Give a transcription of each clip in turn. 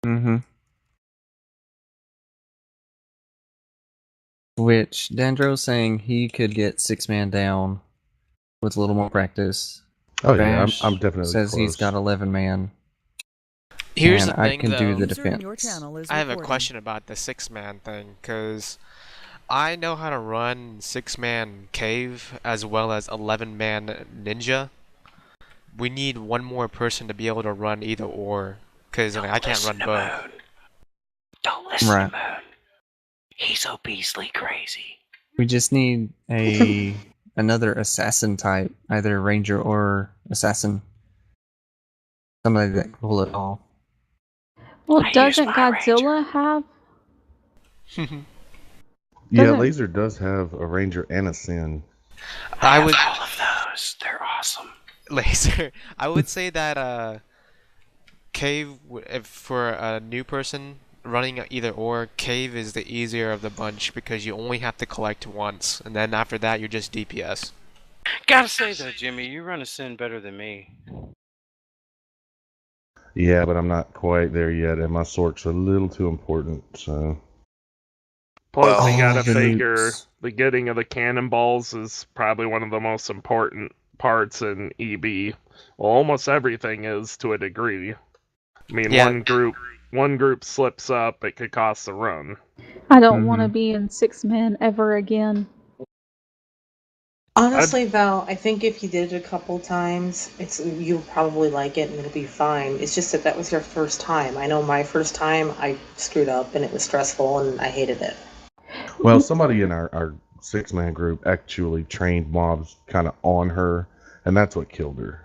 Mm-hmm. Which Dandro's saying he could get 6-man down with a little more practice. Oh yeah, Bash I'm definitely says close. he's got 11-man. Here's and the thing, I can do though. the defense. I have a question about the 6-man thing, because I know how to run 6-man cave as well as 11-man ninja. We need one more person to be able to run either or, because I can't run both. Moon. Don't listen Right. to Moon. He's obesely crazy. We just need another assassin type, either ranger or assassin. Somebody that can pull it off. Well, I doesn't use my Godzilla have? Yeah, Doesn't- Laser does have a ranger and a sin. I would all of those. They're awesome. Laser. I would say that cave, if for a new person running either or, cave is the easier of the bunch because you only have to collect once, and then after that you're just DPS. Gotta say though, Jimmy, you run a sin better than me. Yeah, but I'm not quite there yet, and my sork's a little too important, so... Plus, you Oh, gotta the figure nukes. the getting of the cannonballs is probably one of the most important parts in EB. Well, almost everything is to a degree. I mean, Yeah. one group slips up, it could cost the run. I don't want to be in 6-man ever again. Honestly, Val, I think if you did it a couple times, you'll probably like it and it'll be fine. It's just that was your first time. I know my first time, I screwed up and it was stressful and I hated it. Well, somebody in our 6-man group actually trained mobs kind of on her, and that's what killed her.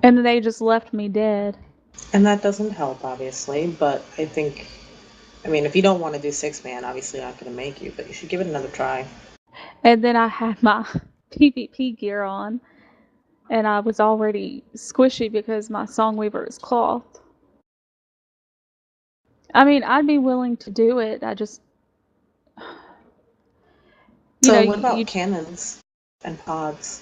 And then they just left me dead. And that doesn't help, obviously, but I think, I mean, if you don't want to do 6-man, obviously not going to make you, but you should give it another try. And then I had my PvP gear on, and I was already squishy because my Songweaver is cloth. I mean, I'd be willing to do it. I just... What about cannons and pods?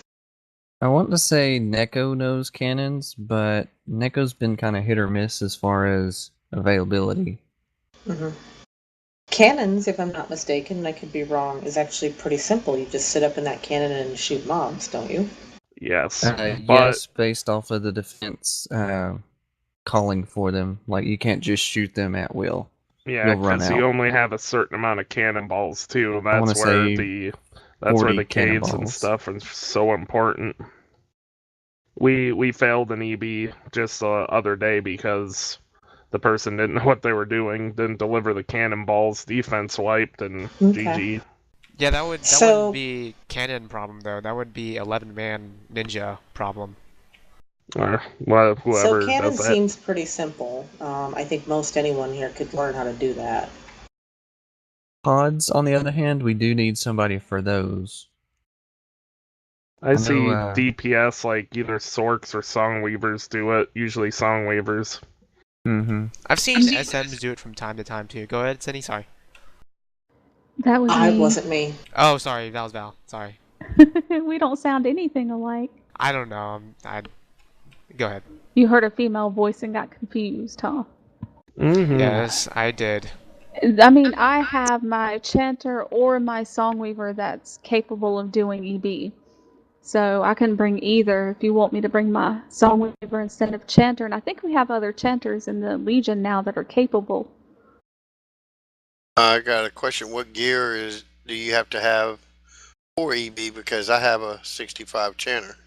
I want to say Neko knows cannons, but Neko's been kind of hit or miss as far as availability. Mm-hmm. Cannons, if I'm not mistaken, and I could be wrong, is actually pretty simple. You just sit up in that cannon and shoot mobs, don't you? Yes. Yes, based off of the defense calling for them. Like, you can't just shoot them at will. Yeah, because you only have a certain amount of cannonballs too. That's where the caves and stuff is so important. We failed an EB just the other day because the person didn't know what they were doing, didn't deliver the cannonballs, defense wiped, and GG. Yeah, that wouldn't be cannon problem though. That would be 11-man ninja problem. Or whoever So cannon does that. seems pretty simple. I think most anyone here could learn how to do that. Pods, on the other hand, we do need somebody for those. I see DPS like either Sorks or Songweavers do it. Usually Songweavers. Mm-hmm. I've seen SMs do it from time to time too. Go ahead, Cindy. Sorry. That was me. It wasn't me. Oh, sorry. That was Val. Sorry. We don't sound anything alike. I don't know. Go ahead. You heard a female voice and got confused, huh? Mm-hmm. Yes, I did. I mean, I have my chanter or my Songweaver that's capable of doing EB. So I can bring either if you want me to bring my Songweaver instead of chanter. And I think we have other chanters in the Legion now that are capable. I got a question. What gear do you have to have for EB? Because I have a 65 chanter.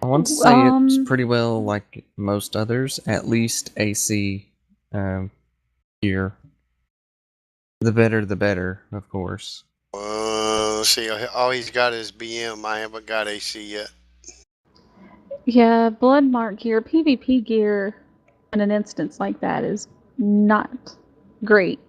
I want to say it's pretty well like most others, at least AC gear. The better, of course. Let's see. All he's got is BM. I haven't got AC yet. Yeah, blood mark gear, PvP gear in an instance like that is not great.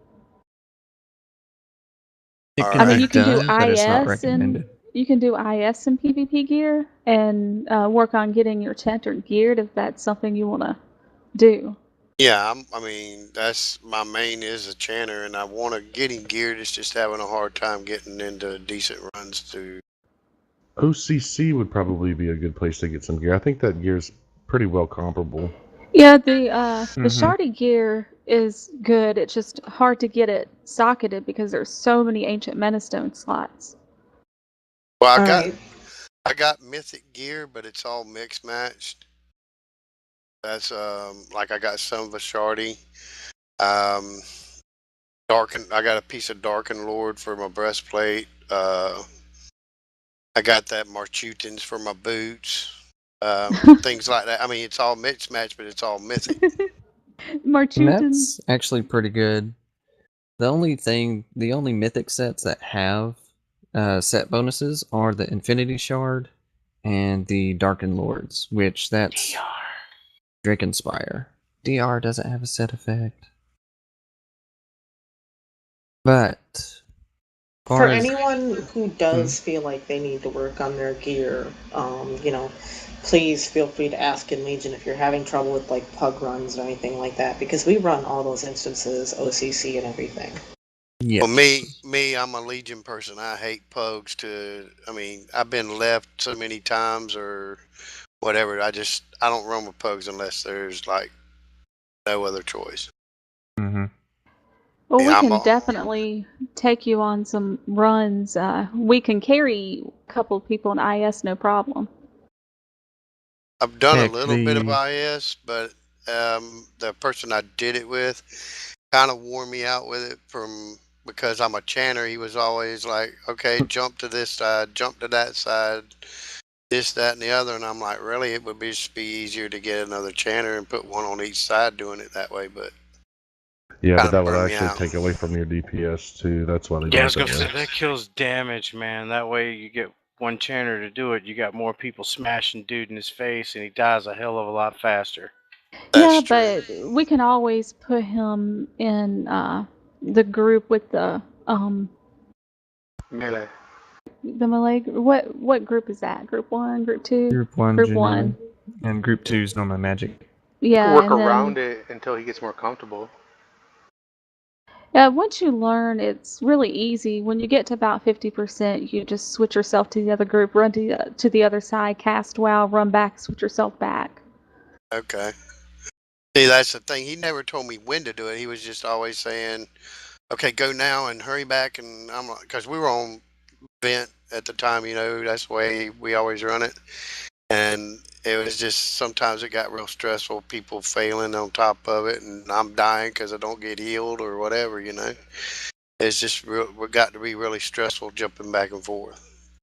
I mean, you can do IS and you can do IS and PvP gear and work on getting your chanter geared if that's something you want to do. Yeah, I mean, that's my main is a chanter, and I want to get him geared. It's just having a hard time getting into decent runs to. OCC would probably be a good place to get some gear. I think that gear's pretty well comparable. Yeah, the shardy gear is good. It's just hard to get it socketed because there's so many ancient Menastone slots. Well, I got mythic gear, but it's all mixed matched. That's like I got some of a shardy. I got a piece of Darken Lord for my breastplate. I got that Marchutans for my boots. Things like that. I mean, it's all mixed match, but it's all mythic. Marchutans. That's actually pretty good. The only mythic sets that have set bonuses are the Infinity Shard and the Darkened Lords, which that's Drakensspire. DR doesn't have a set effect. But For anyone who does feel like they need to work on their gear, please feel free to ask in Legion if you're having trouble with like pug runs or anything like that, because we run all those instances, OCC and everything. Yeah. Well, me, I'm a Legion person. I hate pugs. I've been left so many times or whatever. I don't run with pugs unless there's like no other choice. Mm-hmm. Well, we can definitely take you on some runs. We can carry a couple of people in IS, no problem. I've done a little bit of IS, but the person I did it with kind of wore me out with it because I'm a chanter. He was always like, okay, jump to this side, jump to that side, this, that, and the other. And I'm like, really? It would just be easier to get another chanter and put one on each side doing it that way. But yeah, but that would actually take away from your DPS too. That's why they do it. Yeah, I was gonna say that kills damage, man. That way you get one chanter to do it. You got more people smashing dude in his face, and he dies a hell of a lot faster. Yeah, but we can always put him in the group with the melee. The melee. What group is that? Group 1, Group 2? Group 1. Group 1. And Group 2 is normal magic. Yeah, work around it until he gets more comfortable. Yeah, once you learn, it's really easy. When you get to about 50%, you just switch yourself to the other group, run to the other side, cast WoW, run back, switch yourself back. Okay. See, that's the thing. He never told me when to do it. He was just always saying, okay, go now and hurry back. And I'm like, because we were on vent at the time, that's the way we always run it. And it was just, sometimes it got real stressful, people failing on top of it, and I'm dying because I don't get healed or whatever, It's just got to be really stressful jumping back and forth.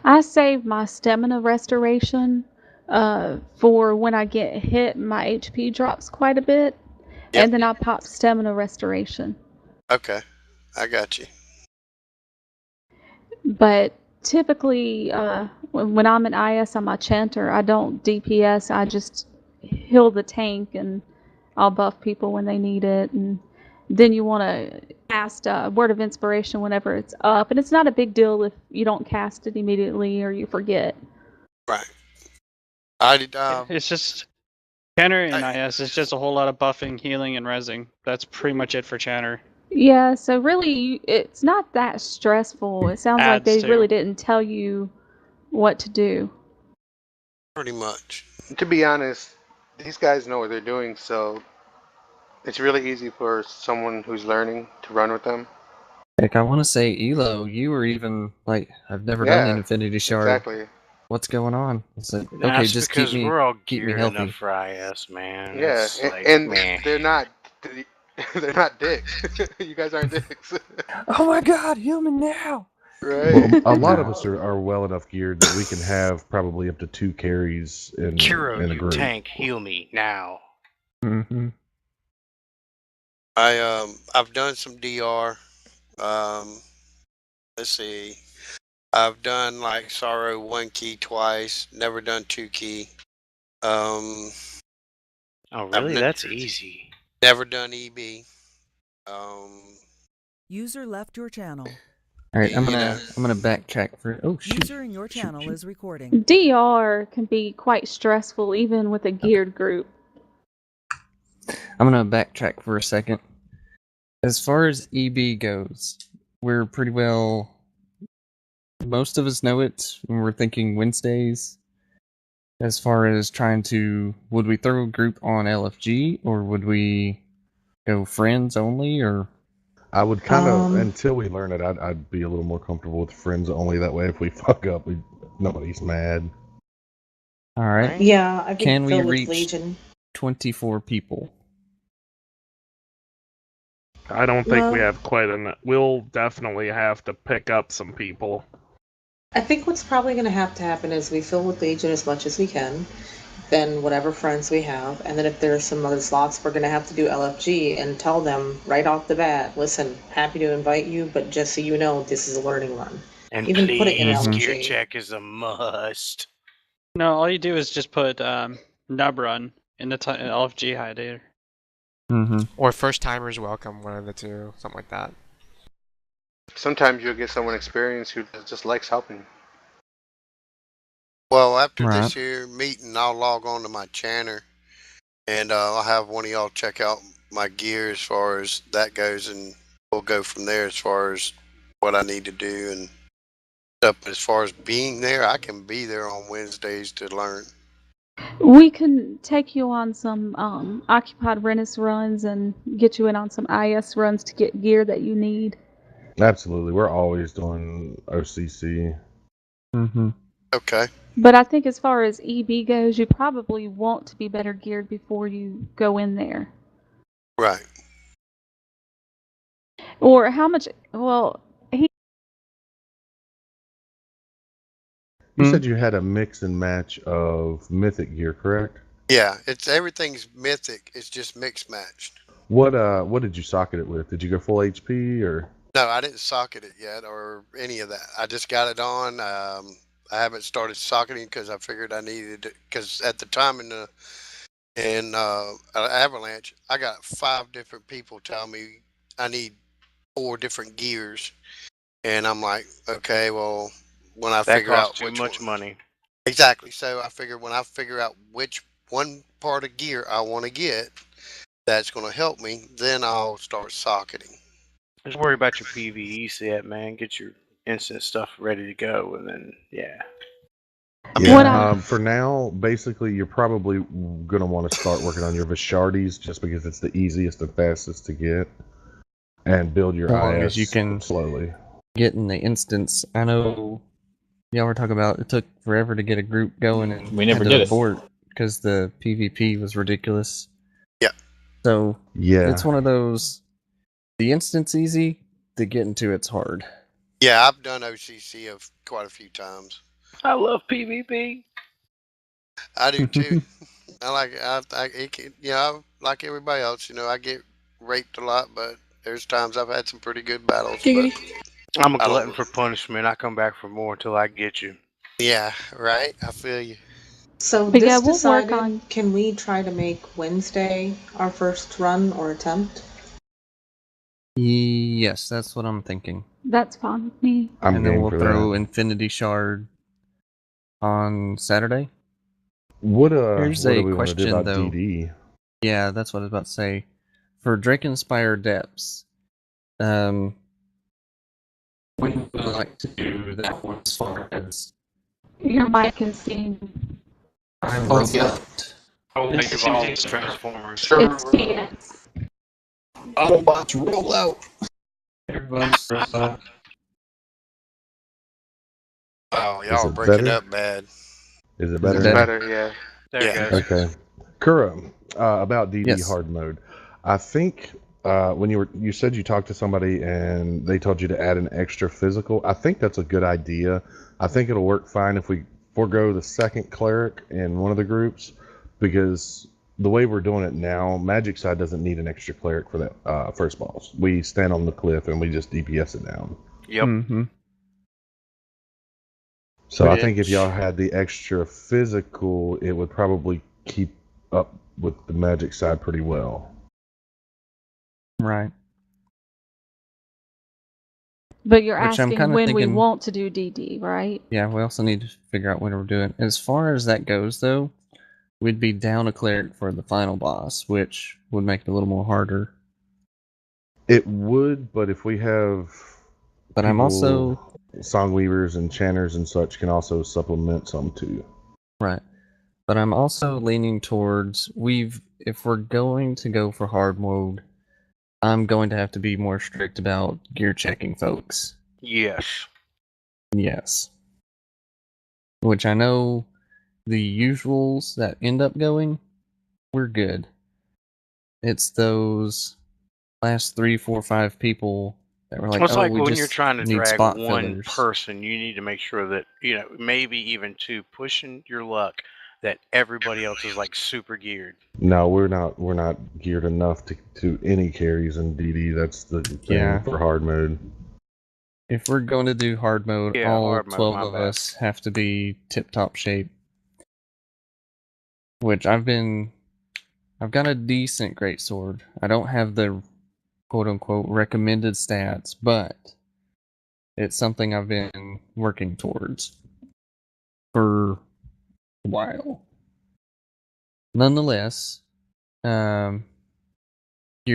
I save my stamina restoration for when I get hit, my HP drops quite a bit, and then I pop stamina restoration. Okay, I got you. But typically, when I'm in IS, I'm a chanter. I don't DPS. I just heal the tank, and I'll buff people when they need it. And then you want to cast Word of Inspiration whenever it's up. And it's not a big deal if you don't cast it immediately or you forget. Right. It's just Chanter in IS is just a whole lot of buffing, healing, and rezzing. That's pretty much it for Chanter. Yeah, so really, it's not that stressful. It sounds like they really didn't tell you what to do. Pretty much. To be honest, these guys know what they're doing, so it's really easy for someone who's learning to run with them. Heck, I want to say, Elo, you were even like, I've never done the Infinity Shard. Exactly. What's going on? It's like, That's okay, just because keep me, we're all keep me geared healthy. enough for IS, man. Yeah, like, and they're not dicks. You guys aren't dicks. Oh my God, heal me now! Right. Well, a lot of us are well enough geared that we can have probably up to 2 carries in a group. Tank, heal me now. Mm-hmm. I've done some DR. Let's see. I've done like Sorrow 1 key twice. Never done 2 key. Oh really? That's easy. Never done EB. User left your channel. All right, I'm gonna backtrack for. Oh shoot! User in your channel is recording. DR can be quite stressful, even with a geared group. I'm gonna backtrack for a second. As far as EB goes, we're pretty well. Most of us know it when we're thinking Wednesdays. As far as trying to, would we throw a group on LFG or would we go friends only, or? I would kind of, until we learn it, I'd be a little more comfortable with friends only. That way, if we fuck up, nobody's mad. All right. Yeah, I think Can we with reach Legion. 24 people? I don't think we have quite enough. We'll definitely have to pick up some people. I think what's probably going to happen is we fill with Legion as much as we can, then whatever friends we have, and then if there's some other slots, we're going to have to do LFG and tell them right off the bat, listen, happy to invite you, but just so you know, this is a learning run. And even please, put it in LFG. gear check is a must. No, all you do is just put nub run in the LFG hider. Or first timers welcome, one of the two, something like that. Sometimes you'll get someone experienced who just likes helping. Well, after this here meeting, I'll log on to my channel, and I'll have one of y'all check out my gear as far as that goes, and we'll go from there as far as what I need to do and stuff. As far as being there, I can be there on Wednesdays to learn. We can take you on some occupied Rennis runs and get you in on some IS runs to get gear that you need. Absolutely, we're always doing OCC. Okay. But I think as far as EB goes, you probably want to be better geared before you go in there. Right. Or how much? Well, You said you had a mix and match of mythic gear, correct? Yeah, everything's mythic. It's just mixed matched. What did you socket it with? Did you go full HP or? No, I didn't socket it yet or any of that. I just got it on. I haven't started socketing because I figured I needed it. Because at the time in Avalanche, I got 5 different people telling me I need 4 different gears, and I'm like, okay, well, when I figure out too much money. Exactly. So I figured when I figure out which one part of gear I want to get, that's going to help me. Then I'll start socketing. Just worry about your PvE set, man. Get your instant stuff ready to go, and then For now, basically, you're probably going to want to start working on your Vishardes just because it's the easiest and fastest to get, and build your as long IS as you can slowly. Get in the instance. I know y'all were talking about it took forever to get a group going, and we never did it because the PvP was ridiculous. Yeah. So it's one of those. The instance easy, to get into it's hard. Yeah, I've done OCC quite a few times. I love PvP. I do too. like everybody else, I get raped a lot, but there's times I've had some pretty good battles. But I'm a glutton for punishment. I come back for more until I get you. Yeah, right. I feel you. So but this we'll decided, work on. Can we try to make Wednesday our first run or attempt? Yes, that's what I'm thinking. That's fine with me. And then we'll throw Infinity Shard on Saturday. Here's a question though. DD? Yeah, that's what I was about to say. For Drake Inspire Depths, when would I like to do that one as far as your mic is seeing. I'm robot. It's Transformers. It's PS. Autobots roll out. Everyone's Oh, y'all are breaking up bad. Is it better? It's better, yeah. There it goes. Okay. Kura, about DD hard mode. I think when you said you talked to somebody and they told you to add an extra physical, I think that's a good idea. I think it'll work fine if we forego the second cleric in one of the groups, because the way we're doing it now, Magic side doesn't need an extra cleric for that first boss. We stand on the cliff and we just DPS it down. Yep. So I think if y'all had the extra physical, it would probably keep up with the Magic side pretty well. Right. But you're asking when we want to do DD, right? Yeah, we also need to figure out when we're doing. As far as that goes, though, we'd be down a cleric for the final boss, which would make it a little more harder. It would, but if we have... But I'm also... Songweavers and chanters and such can also supplement some too. Right. But I'm also leaning towards if we're going to go for hard mode, I'm going to have to be more strict about gear checking, folks. Yes. Yes. Which I know the usuals that end up going, we're good. It's those last 3, 4, 5 people that were like, It's oh, like we when you're just trying to need drag spot one fillers. person, you need to make sure that, maybe even two, pushing your luck, that everybody else is like super geared. No, we're not geared enough to do any carries in DD. That's the thing for hard mode. If we're going to do hard mode, all hard mode, 12 of us have to be tip-top shape. Which I've got a decent greatsword. I don't have the quote-unquote recommended stats, but it's something I've been working towards for a while. Nonetheless, gear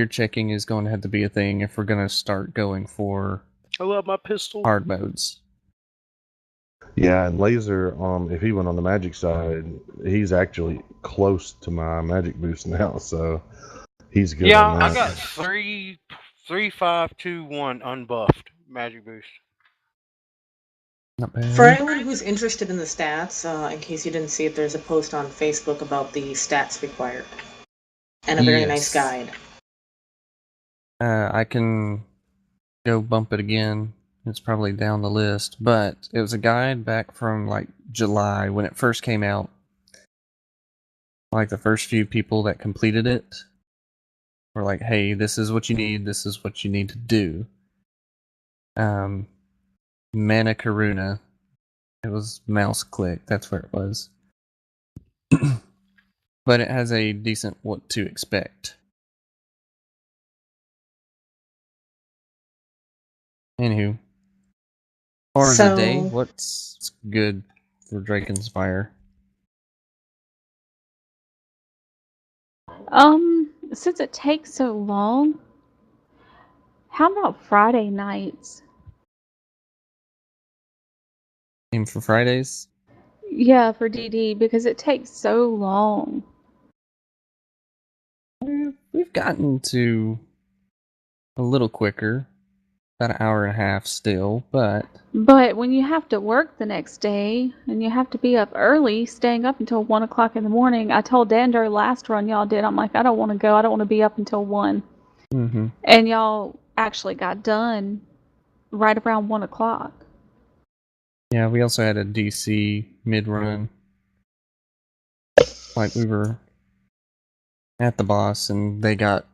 checking is going to have to be a thing if we're going to start going for I love my pistol. Hard modes. Yeah, and Laser, if he went on the magic side, he's actually close to my magic boost now, so he's good on that. I got 3, 5, 2, 1 unbuffed magic boost. Not bad. For anyone who's interested in the stats, in case you didn't see it, there's a post on Facebook about the stats required. And a very nice guide. I can go bump it again. It's probably down the list, but it was a guide back from like July when it first came out. Like the first few people that completed it were like, hey, this is what you need, this is what you need to do. Mana Karuna. It was mouse click, that's where it was. But it has a decent what to expect. Anywho, as far as a day, what's good for Draken's Fire? Since it takes so long, how about Friday nights? Aim for Fridays? Yeah, for DD, because it takes so long. We've gotten to a little quicker. About an hour and a half still, but... But when you have to work the next day, and you have to be up early, staying up until 1 o'clock in the morning, I told Dander last run y'all did, I'm like, I don't want to go, I don't want to be up until 1. Mm-hmm. And y'all actually got done right around 1 o'clock. Yeah, we also had a DC mid-run. Like, we were at the boss, and they got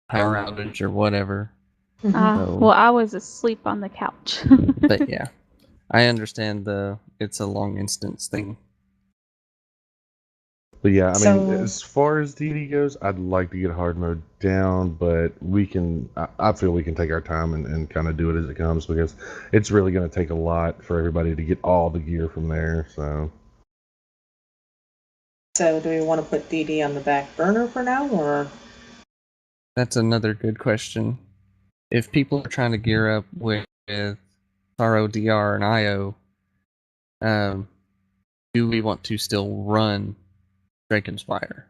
power outage or whatever. Mm-hmm. Well, I was asleep on the couch. But yeah, I understand it's a long instance thing. But yeah, I mean, as far as DD goes, I'd like to get hard mode down, but I feel we can take our time and kind of do it as it comes, because it's really going to take a lot for everybody to get all the gear from there, so. So do we want to put DD on the back burner for now, or? That's another good question. If people are trying to gear up with RO, DR, and IO, do we want to still run Draken's Fire?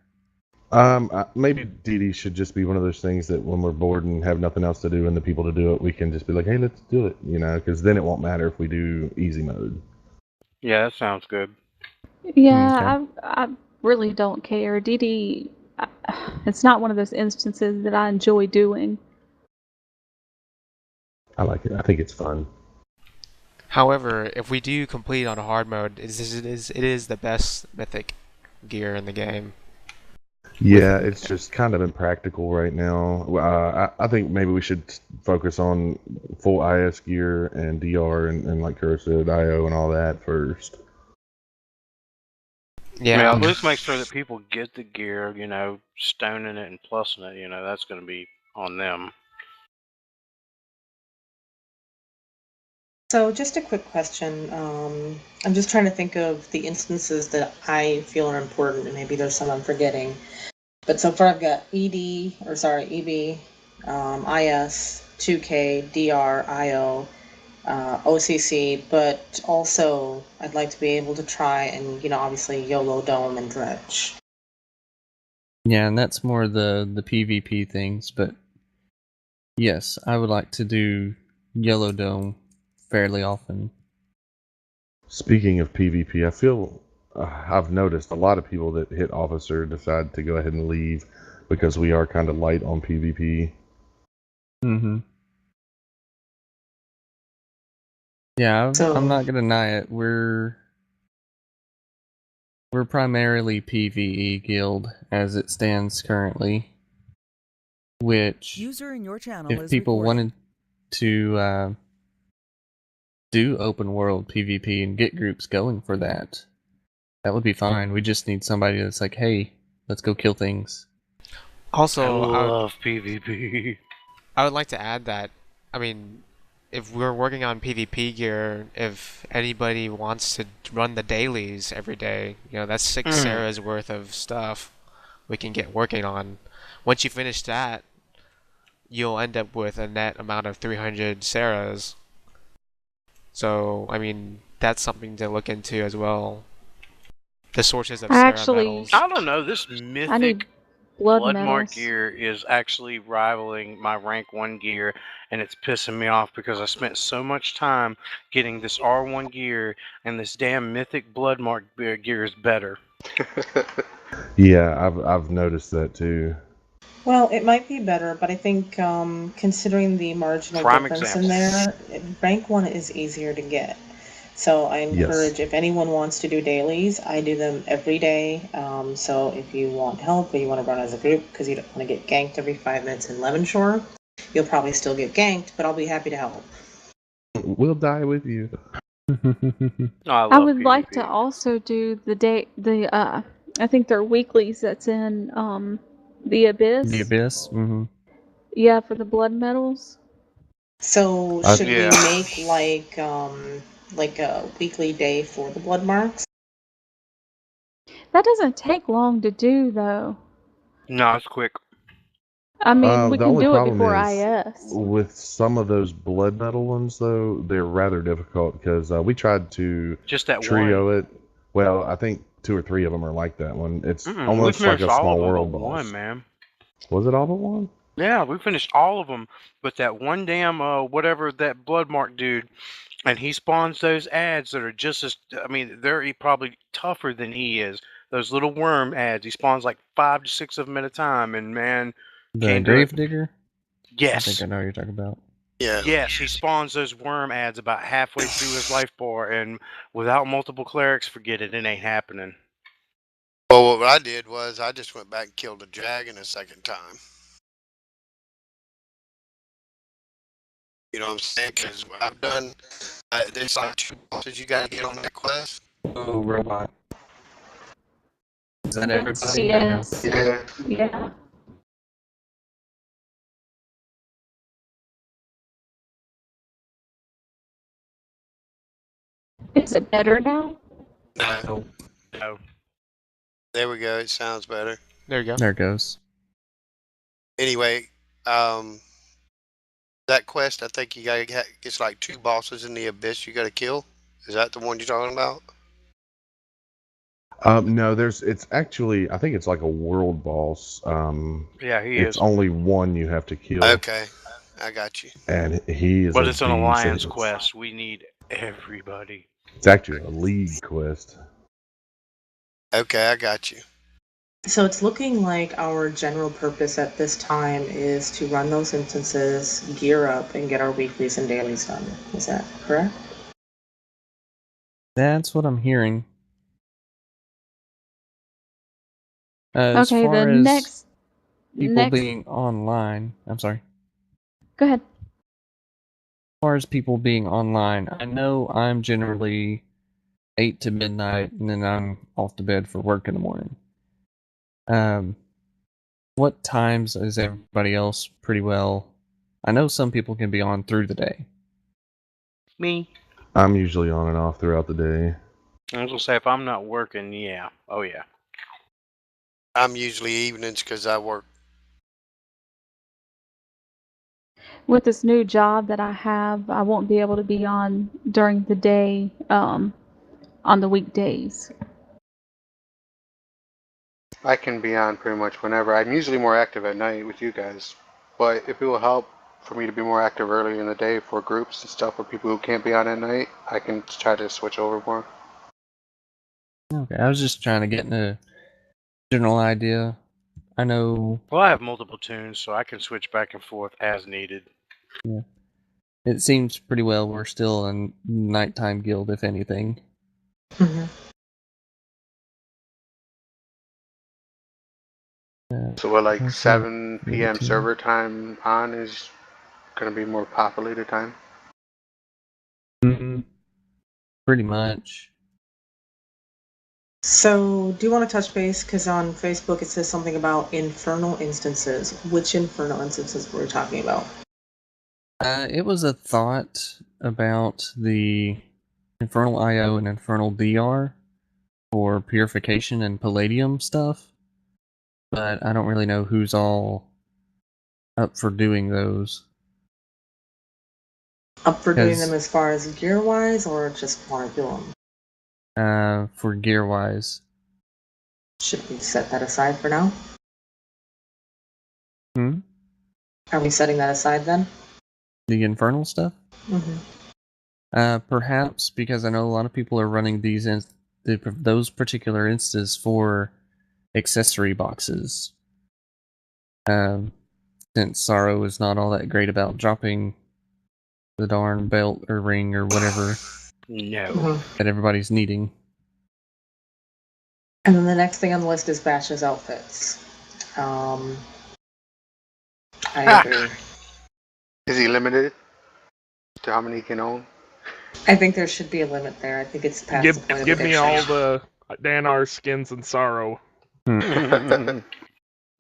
Maybe DD should just be one of those things that when we're bored and have nothing else to do and the people to do it, we can just be like, hey, let's do it, because then it won't matter if we do easy mode. Yeah, that sounds good. Yeah, okay. I really don't care. DD, it's not one of those instances that I enjoy doing. I like it. I think it's fun. However, if we do complete on a hard mode, it is the best mythic gear in the game. Yeah, it's just kind of impractical right now. I think maybe we should focus on full IS gear and DR and like Kura said, IO and all that first. Yeah, at least make sure that people get the gear, stoning it and plussing it, that's going to be on them. So just a quick question. I'm just trying to think of the instances that I feel are important, and maybe there's some I'm forgetting. But so far I've got EB, IS, 2K, DR, IO, OCC, but also I'd like to be able to try and, obviously YOLO, Dome, and Dredge. Yeah, and that's more the PvP things, but Yes, I would like to do Yellow Dome fairly often. Speaking of PvP, I feel I've noticed a lot of people that hit Officer decide to go ahead and leave because we are kind of light on PvP. Mm-hmm. Yeah, I'm not gonna deny it. We're primarily PvE guild as it stands currently. Which, user in your channel if people wanted to do open world PvP and get groups going for that, that would be fine. We just need somebody that's like, hey, let's go kill things. Also, I love PvP. I would like to add that, I mean, if we're working on PvP gear, if anybody wants to run the dailies every day, that's 6 Sarah's worth of stuff we can get working on. Once you finish that, you'll end up with a net amount of 300 Sarah's. So, I mean, that's something to look into as well. The sources of Sarah medals. I don't know, this mythic blood mark gear is actually rivaling my rank 1 gear, and it's pissing me off because I spent so much time getting this R1 gear, and this damn mythic blood mark gear is better. Yeah, I've noticed that too. Well, it might be better, but I think considering the marginal difference in there, rank 1 is easier to get. So I encourage, if anyone wants to do dailies, I do them every day. So if you want help or you want to run as a group because you don't want to get ganked every 5 minutes in Lemonshore, you'll probably still get ganked, but I'll be happy to help. We'll die with you. I would PvP. Like to also do I think they're weeklies that's in the Abyss. The Abyss? Mm-hmm. Yeah, for the blood medals. So should we make like a weekly day for the blood marks? That doesn't take long to do though. No, it's quick. I mean, we can do it before IS. With some of those blood metal ones, though, they're rather difficult because we tried to just that trio one. it. Well, I think 2 or 3 of them are like that one. It's almost like a small world boss. One, man. Was it all but one? Yeah, we finished all of them, but that one damn whatever that blood mark dude, and he spawns those ads that are just as, I mean, they're probably tougher than he is. Those little worm ads, he spawns like 5 to 6 of them at a time, and man, the grave digger. Yes, I think I know what you're talking about. Yeah. Yes, he spawns those worm ads about halfway through his life bar, and without multiple clerics, forget it. It ain't happening. Well, what I did was I just went back and killed a dragon a second time. You know what I'm saying? Because I've done, there's like 2 bosses you got to get on that quest. Oh, robot. Is that everybody? Yes. Yeah. Is it better now? No. There we go. It sounds better. There you go. There it goes. Anyway, that quest, I think you got to it's like 2 bosses in the Abyss you got to kill. Is that the one you're talking about? No, it's actually, I think it's like a world boss. Yeah, it's only one you have to kill. Okay, I got you. And he is But it's an alliance quest. We need everybody. It's actually a league quest. Okay, I got you. So it's looking like our general purpose at this time is to run those instances, gear up, and get our weeklies and dailies done. Is that correct? That's what I'm hearing. As far as next people being online, I'm sorry. Go ahead. As far as people being online, I know I'm generally 8 to midnight, and then I'm off to bed for work in the morning. What times is everybody else pretty well? I know some people can be on through the day. Me. I'm usually on and off throughout the day. I was gonna say, if I'm not working, yeah. Oh, yeah. I'm usually evenings because I work. With this new job that I have, I won't be able to be on during the day, on the weekdays. I can be on pretty much whenever. I'm usually more active at night with you guys. But if it will help, for me to be more active early in the day for groups and stuff for people who can't be on at night, I can try to switch over more. Okay, I was just trying to get a general idea. I know. Well, I have multiple tunes, so I can switch back and forth as needed. Yeah. It seems pretty well we're still a nighttime guild, if anything. Mm-hmm. So what, like 7 p.m. server time on is going to be more populated time? Mm-hmm. Pretty much. So, do you want to touch base? Because on Facebook it says something about infernal instances. Which infernal instances were we talking about? It was a thought about the Infernal IO and Infernal DR for purification and palladium stuff, but I don't really know who's all up for doing those. Up for doing them as far as gear-wise, or just want to do them? For gear-wise. Should we set that aside for now? Hmm? Are we setting that aside then? The Infernal stuff? Mm-hmm. Perhaps, because I know a lot of people are running those particular instas for accessory boxes. Since Sorrow is not all that great about dropping the darn belt or ring or whatever that everybody's needing. And then the next thing on the list is Bash's outfits. I agree. Is he limited to how many he can own? I think there should be a limit there. I think it's past the point of Give me all addiction. the Danar skins and Sorrow.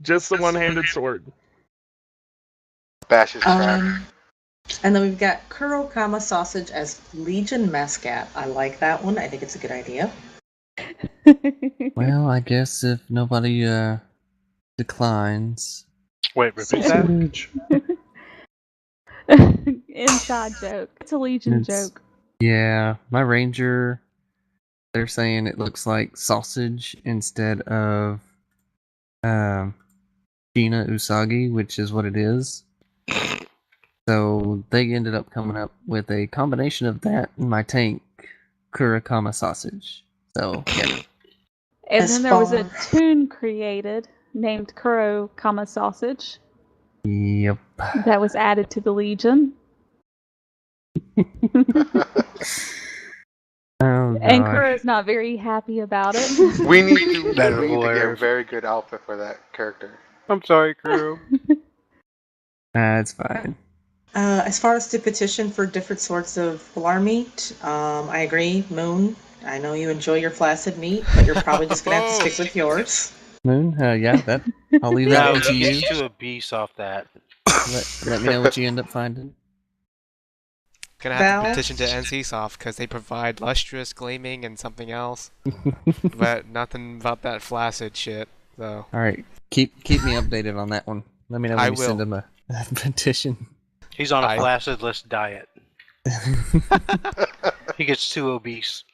Just the one-handed sword. Bash's trash. And then we've got Kuro Kama Sausage as Legion Mascot. I like that one. I think it's a good idea. Well, I guess if nobody declines. Wait, repeat that? Inside joke. It's a Legion joke. Yeah, my ranger, they're saying it looks like sausage instead of Shina Usagi, which is what it is. So they ended up coming up with a combination of that and my tank, Kurakama sausage. So, yeah. And then there was a tune created named Kuro Kama Sausage. Yep. That was added to the Legion. And Kuro's not very happy about it. We need to get a very good outfit for that character. I'm sorry, Kuro. It's fine. As far as the petition for different sorts of Valar meat, I agree. Moon, I know you enjoy your flaccid meat, but you're probably just going to have to stick with yours. Moon, yeah, I'll leave that to you. Get you a beast off that. Let me know what you end up finding. Gonna have to petition to NCSoft because they provide lustrous, gleaming, and something else. But nothing about that flaccid shit, though. Alright, keep me updated on that one. Let me know when you send him a petition. He's on a flaccid-less diet. He gets too obese.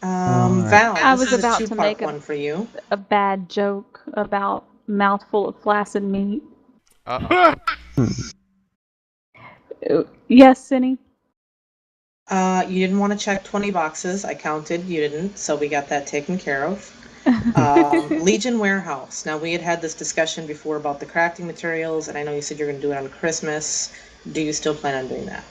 Val, I was about to make one for you. A bad joke about mouthful of flaccid meat. Yes, Cindy? You didn't want to check 20 boxes. I counted. You didn't, so we got that taken care of. Legion Warehouse. Now, we had this discussion before about the crafting materials, and I know you said you're going to do it on Christmas. Do you still plan on doing that?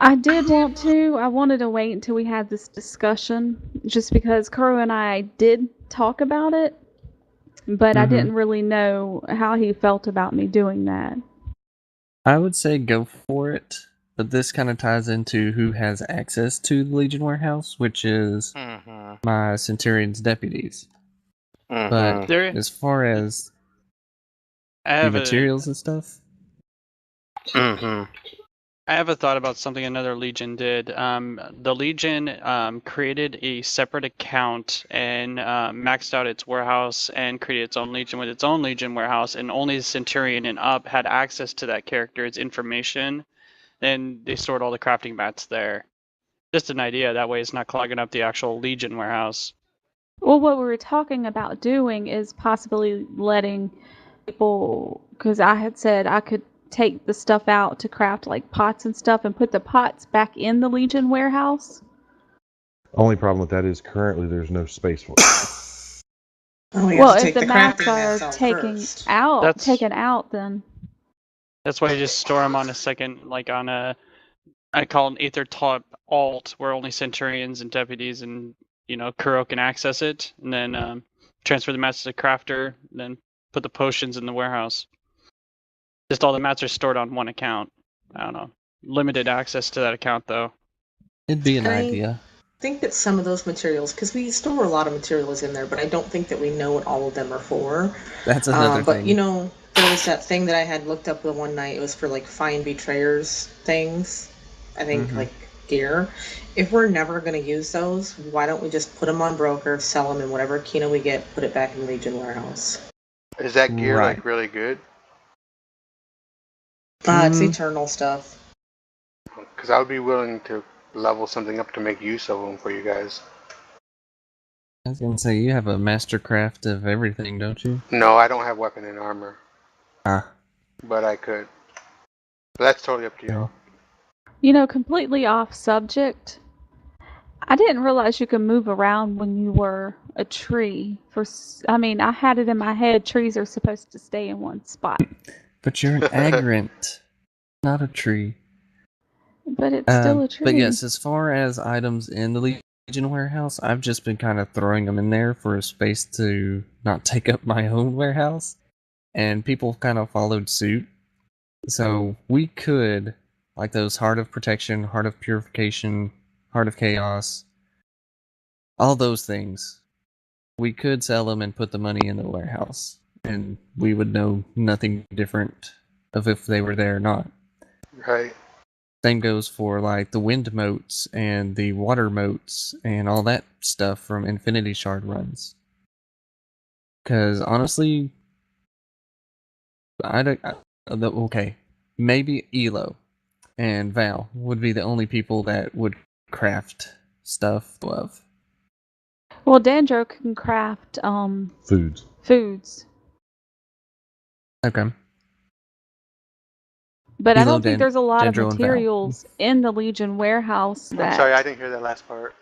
I did want to. I wanted to wait until we had this discussion, just because Kuro and I did talk about it, but I didn't really know how he felt about me doing that. I would say go for it, but this kind of ties into who has access to the Legion Warehouse, which is my Centurion's deputies. But as far as the materials and stuff... I have a thought about something another Legion did. The Legion created a separate account and maxed out its warehouse and created its own Legion with its own Legion warehouse, and only the Centurion and up had access to that character's information. And they stored all the crafting mats there. Just an idea. That way, it's not clogging up the actual Legion warehouse. Well, what we were talking about doing is possibly letting people, because I had said I could take the stuff out to craft like pots and stuff and put the pots back in the Legion warehouse. Only problem with that is currently there's no space for it. Well, if the mats are taken out, then that's why you just store them on a second, like on a, I call an Aethertap alt, where only Centurions and Deputies and Kuro can access it, and then transfer the mats to the crafter, and then put the potions in the warehouse. Just all the mats are stored on one account. I don't know. Limited access to that account though. It'd be an idea. I think that some of those materials, because we store a lot of materials in there, but I don't think that we know what all of them are for. That's another but, thing. There was that thing that I had looked up the one night. It was for like fine betrayers things. I think like gear. If we're never going to use those, why don't we just put them on broker, sell them, and whatever Kino we get, put it back in Legion warehouse. Is that gear like really good? It's eternal stuff. Because I would be willing to level something up to make use of them for you guys. I was gonna say, you have a mastercraft of everything, don't you? No, I don't have weapon and armor. Ah. But I could. But that's totally up to you. Completely off subject. I didn't realize you could move around when you were a tree. I had it in my head trees are supposed to stay in one spot. But you're an agrant, not a tree. But it's still a tree. But yes, as far as items in the Legion warehouse, I've just been kind of throwing them in there for a space to not take up my own warehouse. And people kind of followed suit. So we could, like those Heart of Protection, Heart of Purification, Heart of Chaos, all those things, we could sell them and put the money in the warehouse. And we would know nothing different of if they were there or not. Right. Same goes for like the wind motes and the water motes and all that stuff from Infinity Shard runs. Because honestly, okay, maybe Elo and Val would be the only people that would craft stuff of. Well, Dandro can craft foods. Okay. But I don't think there's a lot of materials in the Legion warehouse. I'm sorry, I didn't hear that last part.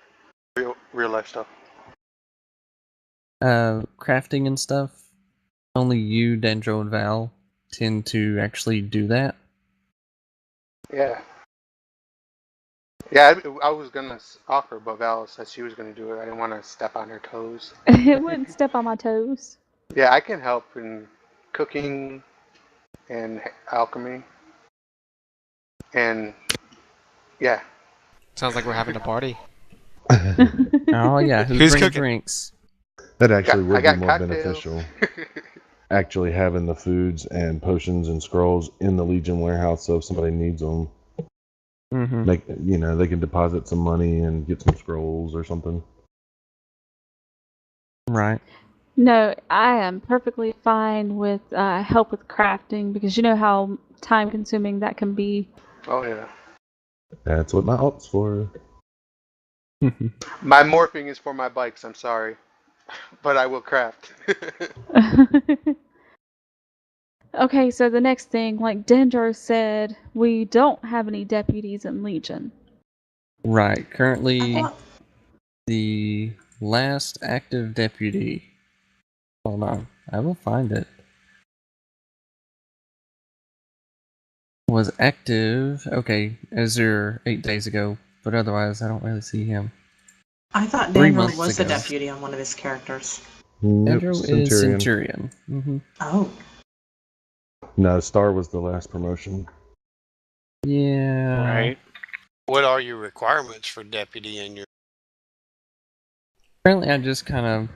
Real life stuff. Crafting and stuff. Only you, Dendro, and Val tend to actually do that. Yeah. Yeah, I was gonna offer, but Val said she was gonna do it. I didn't want to step on her toes. It wouldn't step on my toes. Yeah, I can help in cooking and alchemy. And yeah. Sounds like we're having a party. Oh yeah, who's bringing drinks? That actually would be more beneficial. Actually having the foods and potions and scrolls in the Legion warehouse, so if somebody needs them, they can deposit some money and get some scrolls or something. Right. No, I am perfectly fine with help with crafting because you know how time-consuming that can be. Oh yeah. That's what my alt's for. My morphing is for my bikes. I'm sorry, but I will craft. Okay, so the next thing, like Dendro said, we don't have any deputies in Legion. Right. Currently, the last active deputy. Hold on, I will find it. Was active. Okay, Azure 8 days ago, but otherwise, I don't really see him. I thought Dendro was the deputy on one of his characters. Dendro is Centurion. Oh. No, Star was the last promotion. Yeah. Right. What are your requirements for deputy in your... Apparently, I just kind of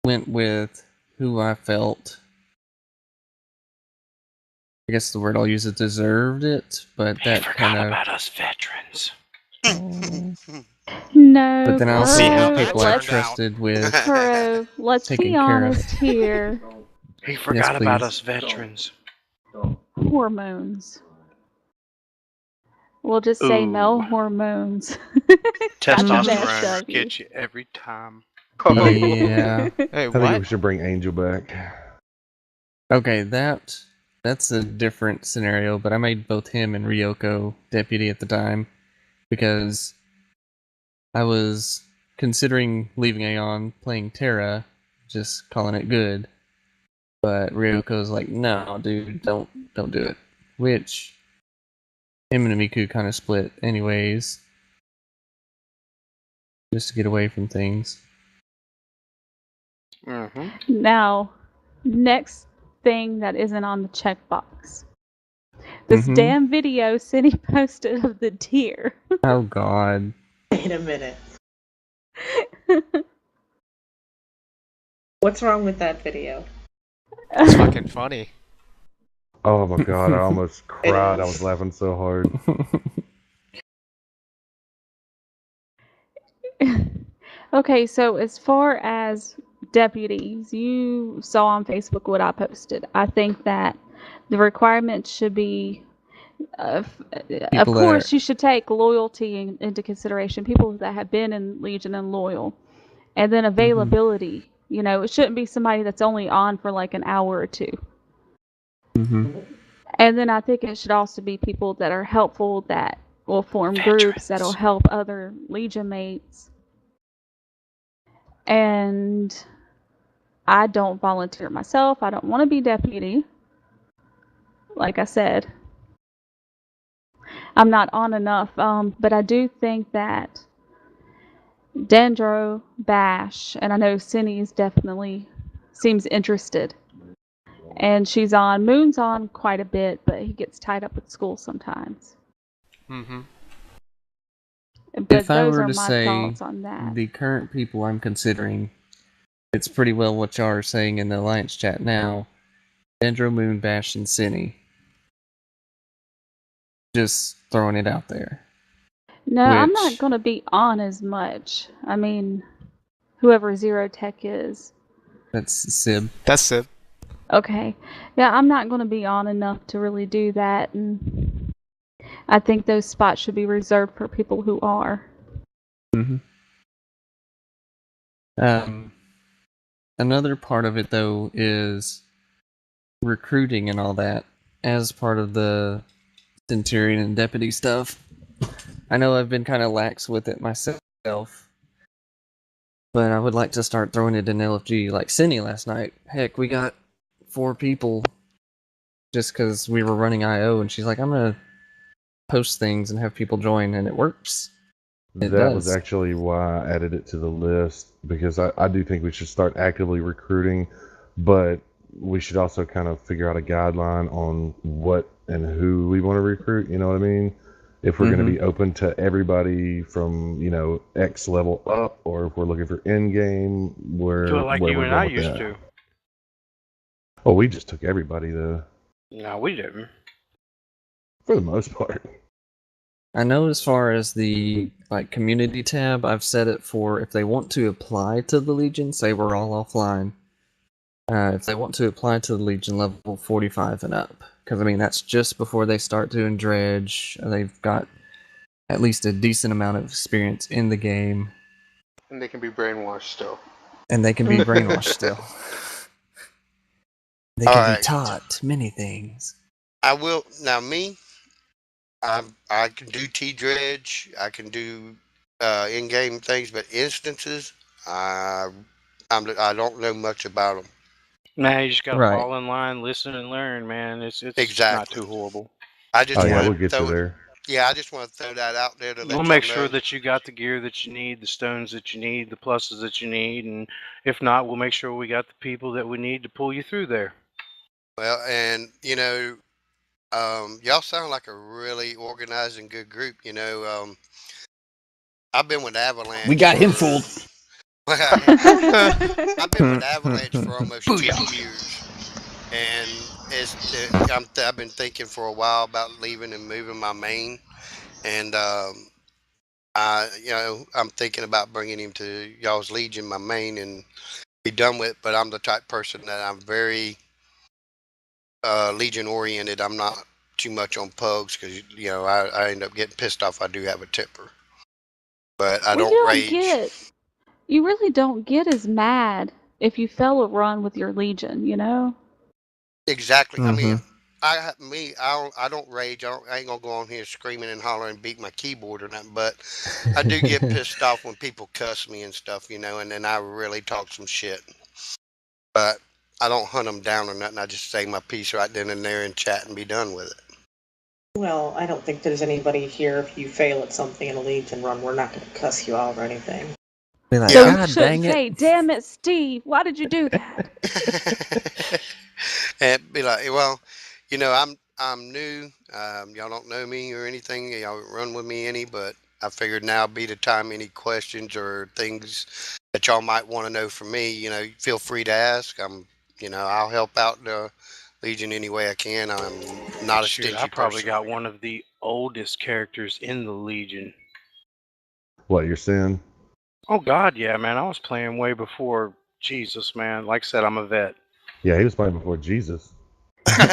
went with who I felt, I guess the word I'll use is deserved it, but that kind of... about us veterans. No, but then I also have people I trusted with Kuro, let's be honest here. He forgot about us veterans. Hormones. We'll just say male hormones. Testosterone gets you every time. Oh, Yeah. Hey, I think we what? should bring Angel back. Okay, that's a different scenario, but I made both him and Ryoko deputy at the time because I was considering leaving Aeon, playing Terra, just calling it good. But Ryoko's like, no, dude, don't do it. Which him and Miku kind of split anyways, just to get away from things. Mm-hmm. Now, next thing that isn't on the checkbox. This damn video Cindy posted of the deer. Oh God. Wait a minute. What's wrong with that video? It's fucking funny. Oh my God, I almost cried. I is. was laughing so hard. Okay, so as far as deputies, you saw on Facebook what I posted. I think that the requirement should be, of People that course, are- you should take loyalty into consideration, people that have been in Legion and loyal, and then availability. You know, it shouldn't be somebody that's only on for like an hour or two. And then I think it should also be people that are helpful, that will form groups that'll help other Legion mates. And I don't volunteer myself. I don't want to be deputy. Like I said, I'm not on enough. But I do think that Dendro, Bash, and I know Cindy's definitely seems interested. And she's on. Moon's on quite a bit, but he gets tied up with school sometimes. Mm-hmm. But if I those were are to my say thoughts on that. the current people I'm considering, it's pretty well what y'all are saying in the Alliance chat now. Dendro, Moon, Bash, and Cinny. Just throwing it out there. No, I'm not going to be on as much. I mean, whoever Zero Tech is. That's Sib. That's Sib. Okay. Yeah, I'm not going to be on enough to really do that, and I think those spots should be reserved for people who are. Another part of it, though, is recruiting and all that as part of the Centurion and Deputy stuff. I know I've been kind of lax with it myself, but I would like to start throwing it in LFG. Like Cindy last night. Heck, we got 4 people just because we were running IO, and she's like, I'm going to post things and have people join, and it works. That was actually why I added it to the list, because I do think we should start actively recruiting, but we should also kind of figure out a guideline on what and who we want to recruit, you know what I mean? If we're going to be open to everybody from, you know, X level up, or if we're looking for in-game, where you we're and going I with used that. to. Oh, we just took everybody, though. No, we didn't. For the most part. I know as far as the community tab, I've set it for if they want to apply to the Legion, say we're all offline. If they want to apply to the Legion level 45 and up, because I mean that's just before they start doing dredge. They've got at least a decent amount of experience in the game, and they can be brainwashed still. And they can be brainwashed still. They can be taught many things. I will now. I can do T-Dredge, I can do in-game things, but instances, I don't know much about them. Nah, you just gotta fall in line, listen, and learn, man. It's exactly not too horrible. I just we'll get you there. Yeah, I just want to throw that out there to let we'll make sure that you got the gear that you need, the stones that you need, the pluses that you need, and if not, we'll make sure we got the people that we need to pull you through there. Well, and you know, y'all sound like a really organized and good group. You know, I've been with Avalanche. We got him fooled. I've been with Avalanche for almost 2 years, and I've been thinking for a while about leaving and moving my main, and I'm thinking about bringing him to y'all's Legion, my main, and be done with it. But I'm the type person that I'm very Legion oriented. I'm not too much on pugs because I end up getting pissed off. I do have a temper, but I don't rage. You really don't get as mad if you fail a run with your Legion, you know? Exactly. I mean, Mm-hmm. I don't rage. I ain't gonna go on here screaming and hollering and beat my keyboard or nothing. But I do get pissed off when people cuss me and stuff, and then I really talk some shit. But I don't hunt them down or nothing. I just say my piece right then and there and chat and be done with it. Well, I don't think there's anybody here. If you fail at something in a Legion run, we're not going to cuss you out or anything. Be like, So you God shouldn't dang it. say, "Damn it, Steve, why did you do that?" And be like, well, I'm new. Y'all don't know me or anything. Y'all don't run with me any, but I figured now be the time. Any questions or things that y'all might want to know from me, feel free to ask. I'll help out the Legion any way I can. I'm not a Shoot, stingy I probably person. got one of the oldest characters in the Legion. What, you're saying? Oh God, yeah, man. I was playing way before Jesus, man. Like I said, I'm a vet. Yeah, he was playing before Jesus. Man,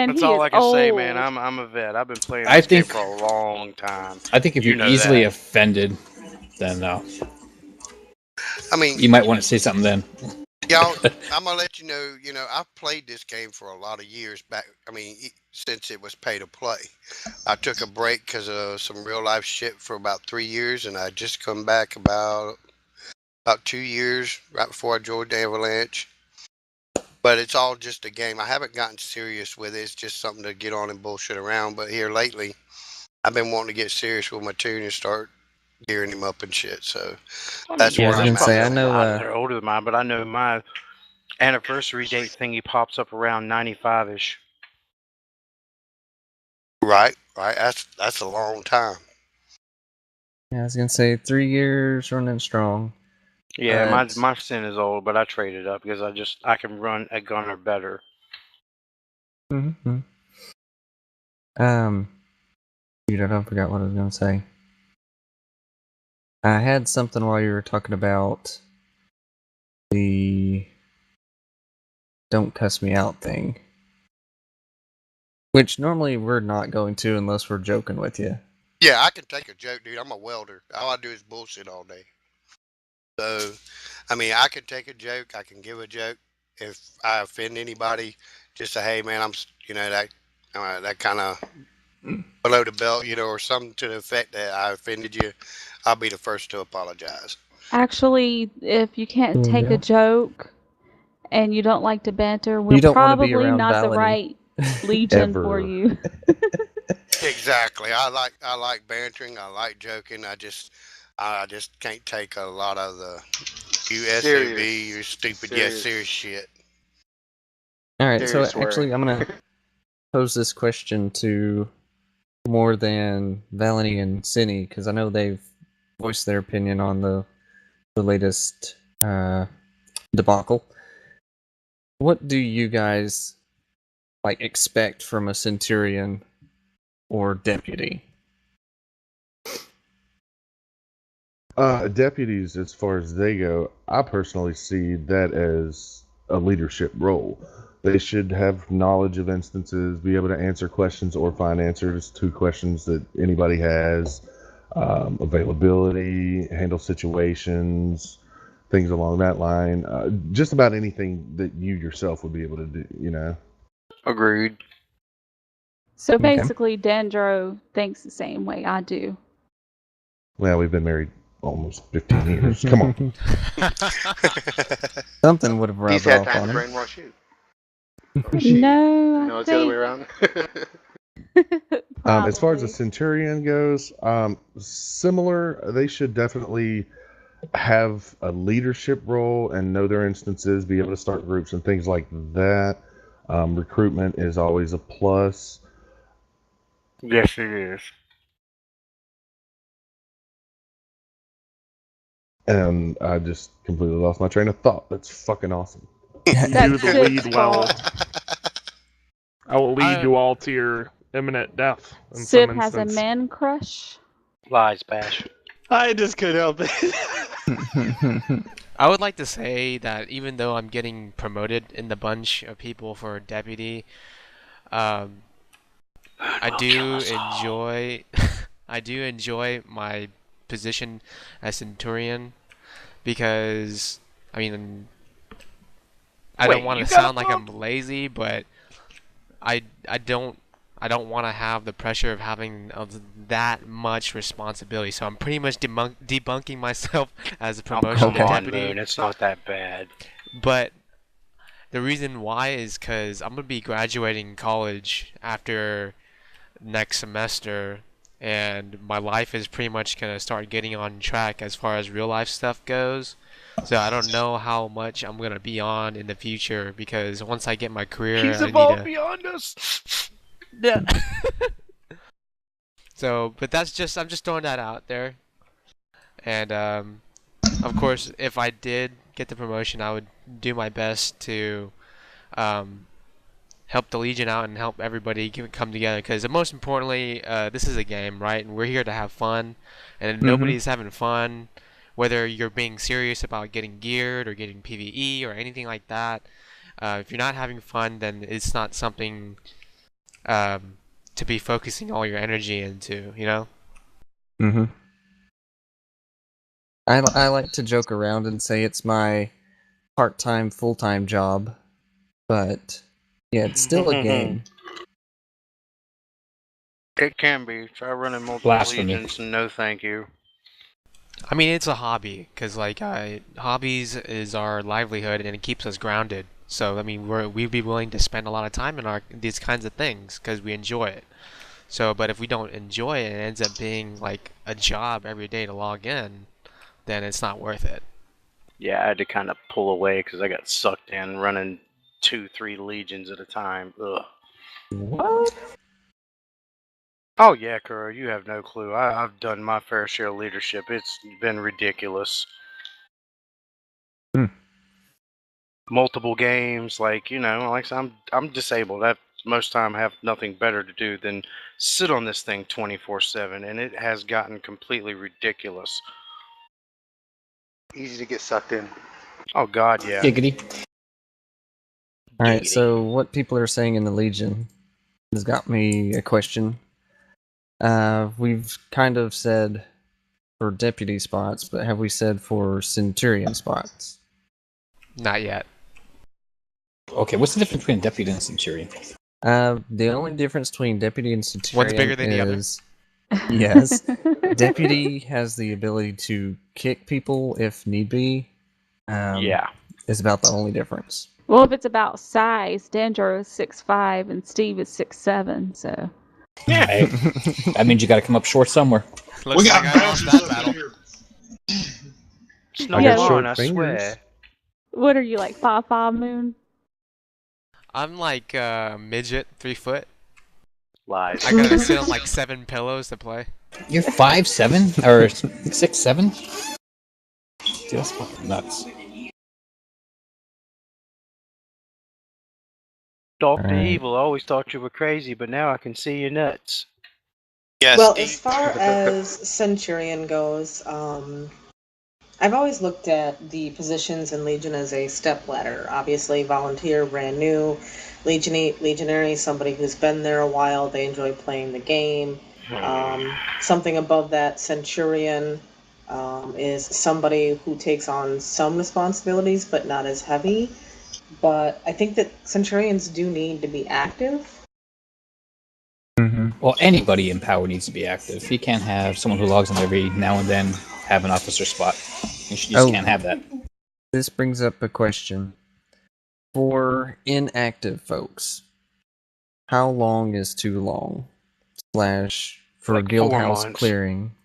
That's he all is I can say, man. old. I'm a vet. I've been playing I this game think- for a long time. I think if You you're know easily that. offended, then I mean, you might want to say something then. y'all, I'm gonna let you know. I've played this game for a lot of years back. I mean, since it was pay to play. I took a break because of some real life shit for about 3 years, and I just come back about 2 years right before I joined the Avalanche. But it's all just a game. I haven't gotten serious with it. It's just something to get on and bullshit around. But here lately, I've been wanting to get serious with my tune and start gearing him up and shit. So that's Yeah, I where was I'm gonna at. say, I A know. lot that are older than mine, but I know my anniversary date thingy pops up around 95-ish. Right. That's a long time. Yeah, I was gonna say 3 years running strong. Yeah, But my sin is old, but I traded up because I can run a gunner better. mm-hmm. Dude, I forgot what I was gonna say. I had something while you were talking about the "don't cuss me out" thing, which normally we're not going to unless we're joking with you. Yeah, I can take a joke, dude. I'm a welder. All I do is bullshit all day. So, I mean, I can take a joke. I can give a joke. If I offend anybody, just say, "Hey, man, that kind of below the belt, or something to the effect that I offended you." I'll be the first to apologize. Actually, if you can't take a joke and you don't like to banter, we're You don't want to be probably around not the Valany. right Legion for Ever. you. Exactly. I like bantering. I like joking. I just can't take a lot of the USOB, you stupid, serious shit. Alright, so Serious actually swearing. I'm gonna pose this question to more than Valany and Cinny, because I know they've voiced their opinion on the latest debacle. What do you guys expect from a centurion or deputy? Deputies, as far as they go, I personally see that as a leadership role. They should have knowledge of instances, be able to answer questions or find answers to questions that anybody has, availability, handle situations, things along that line. Just about anything that you yourself would be able to do. Agreed. So Okay. basically, Dendro thinks the same way I do. Well, we've been married almost 15 years. Come on. Something would have He's rubbed had off time on to her. brainwash you. Or she. No, No, it's the other way around. As far as the probably. Centurion goes, similar. They should definitely have a leadership role and know their instances, be able to start groups and things like that. Recruitment is always a plus. Yes, it is. And I just completely lost my train of thought. That's fucking awesome. Do That's the Sid's lead well. fault. I will lead you all to your imminent death in Sid some has a instance. man crush. Lies, Bash. I just couldn't help it. I would like to say that even though I'm getting promoted in the bunch of people for deputy, I do enjoy I do enjoy my position as Centurion because, I mean, I don't want to sound like I'm lazy, but I don't want to have the pressure of having that much responsibility. So I'm pretty much debunking myself as a promotion to deputy. Moon, it's not that bad. But the reason why is because I'm gonna be graduating college after next semester, and my life is pretty much gonna start getting on track as far as real life stuff goes. So I don't know how much I'm gonna be on in the future because once I get my career, He's I evolved beyond us. Yeah. So, but I'm just throwing that out there. And of course, if I did get the promotion, I would do my best to help the Legion out and help everybody come together. Because most importantly, this is a game, right? And we're here to have fun. And if nobody's having fun, whether you're being serious about getting geared or getting PvE or anything like that, if you're not having fun, then it's not something to be focusing all your energy into, you know? Mm-hmm. I like to joke around and say it's my part-time, full-time job, but yeah, it's still a game. It can be. Try running multiple legions. No, thank you. I mean, it's a hobby, because, like, hobbies is our livelihood, and it keeps us grounded. So, I mean, we'd be willing to spend a lot of time in these kinds of things, because we enjoy it. So, but if we don't enjoy it, and it ends up being, like, a job every day to log in, then it's not worth it. Yeah, I had to kind of pull away, because I got sucked in running 2-3 legions at a time. Ugh. What? Oh yeah, Kuro, you have no clue. I've done my fair share of leadership. It's been ridiculous. Multiple games, like, like I'm disabled. I most time have nothing better to do than sit on this thing 24/7, and it has gotten completely ridiculous. Easy to get sucked in. Oh God, yeah. Giggity. Alright, so what people are saying in the Legion has got me a question. We've kind of said for deputy spots, but have we said for Centurion spots? Not yet. Okay, what's the difference between deputy and Centurion? The only difference between deputy and Centurion One's bigger than the other. Yes. Deputy has the ability to kick people if need be. Yeah. Is about the only difference. Well, if it's about size, Dandro is 6'5" and Steve is 6'7", so. Yeah. Hey, that means you got to come up short somewhere. Looks like I lost that battle. It's no Yeah, fun, I swear. What are you, like 5'5", Moon? I'm like midget, 3 foot. Lies. I gotta sit on like 7 pillows to play. You're 5'7" or 6'7"? Dude, that's fucking nuts. Dr. Evil always thought you were crazy, but now I can see your nuts. Yes. Well, as far as Centurion goes, I've always looked at the positions in Legion as a step ladder. Obviously, volunteer, brand new. Legionary, somebody who's been there a while, they enjoy playing the game. Something above that, Centurion is somebody who takes on some responsibilities, but not as heavy. But I think that Centurions do need to be active. Well, anybody in power needs to be active. You can't have someone who logs in every now and then have an officer spot. You just can't have that. This brings up a question. For inactive folks, how long is too long? / for like Guildhouse clearing?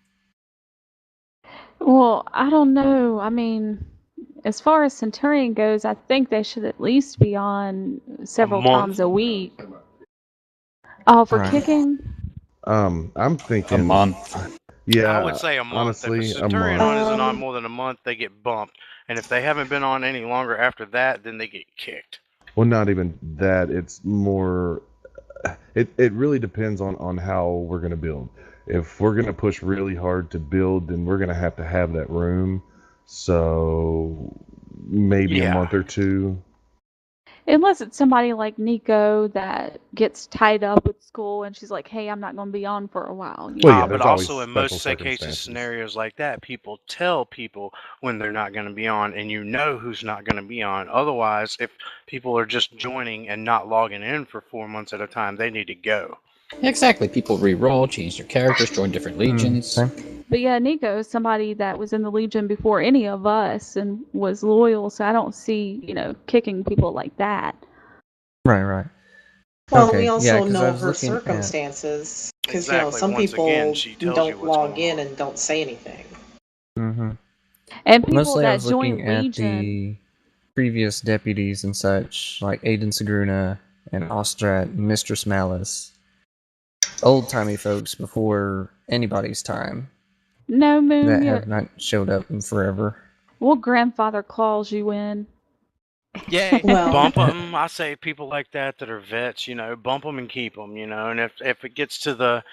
Well, I don't know. I mean, as far as Centurion goes, I think they should at least be on several times a week. Oh, for kicking? I'm thinking a month. Yeah, I would say a month. Honestly, if a Centurion a month. isn't on more than a month, they get bumped. And if they haven't been on any longer after that, then they get kicked. Well, not even that. It's more. It really depends on how we're going to build. If we're going to push really hard to build, then we're going to have that room. So maybe a month or two. Unless it's somebody like Nico that gets tied up with school and she's like, hey, I'm not going to be on for a while. Well, yeah, But there's always also in special most cases, circumstances. scenarios like that, people tell people when they're not going to be on, and you know who's not going to be on. Otherwise, if people are just joining and not logging in for 4 months at a time, they need to go. Exactly. People re-roll, change their characters, join different legions. But yeah, Nico is somebody that was in the Legion before any of us and was loyal, so I don't see, kicking people like that. Right. Well, okay. we also yeah, know I was her looking circumstances because Exactly. some Once people again, she tells you don't what's log going in on. and don't say anything. Mm-hmm. And people Mostly I that was join looking at the previous deputies and such, like Aiden Sagruna and Ostrat and Mistress Malice. Old-timey folks before anybody's time. No, Moon, that have not showed up in forever. We'll grandfather clause you in. Yay! Well, bump them. I say people like that are vets, bump them and keep them, and if it gets to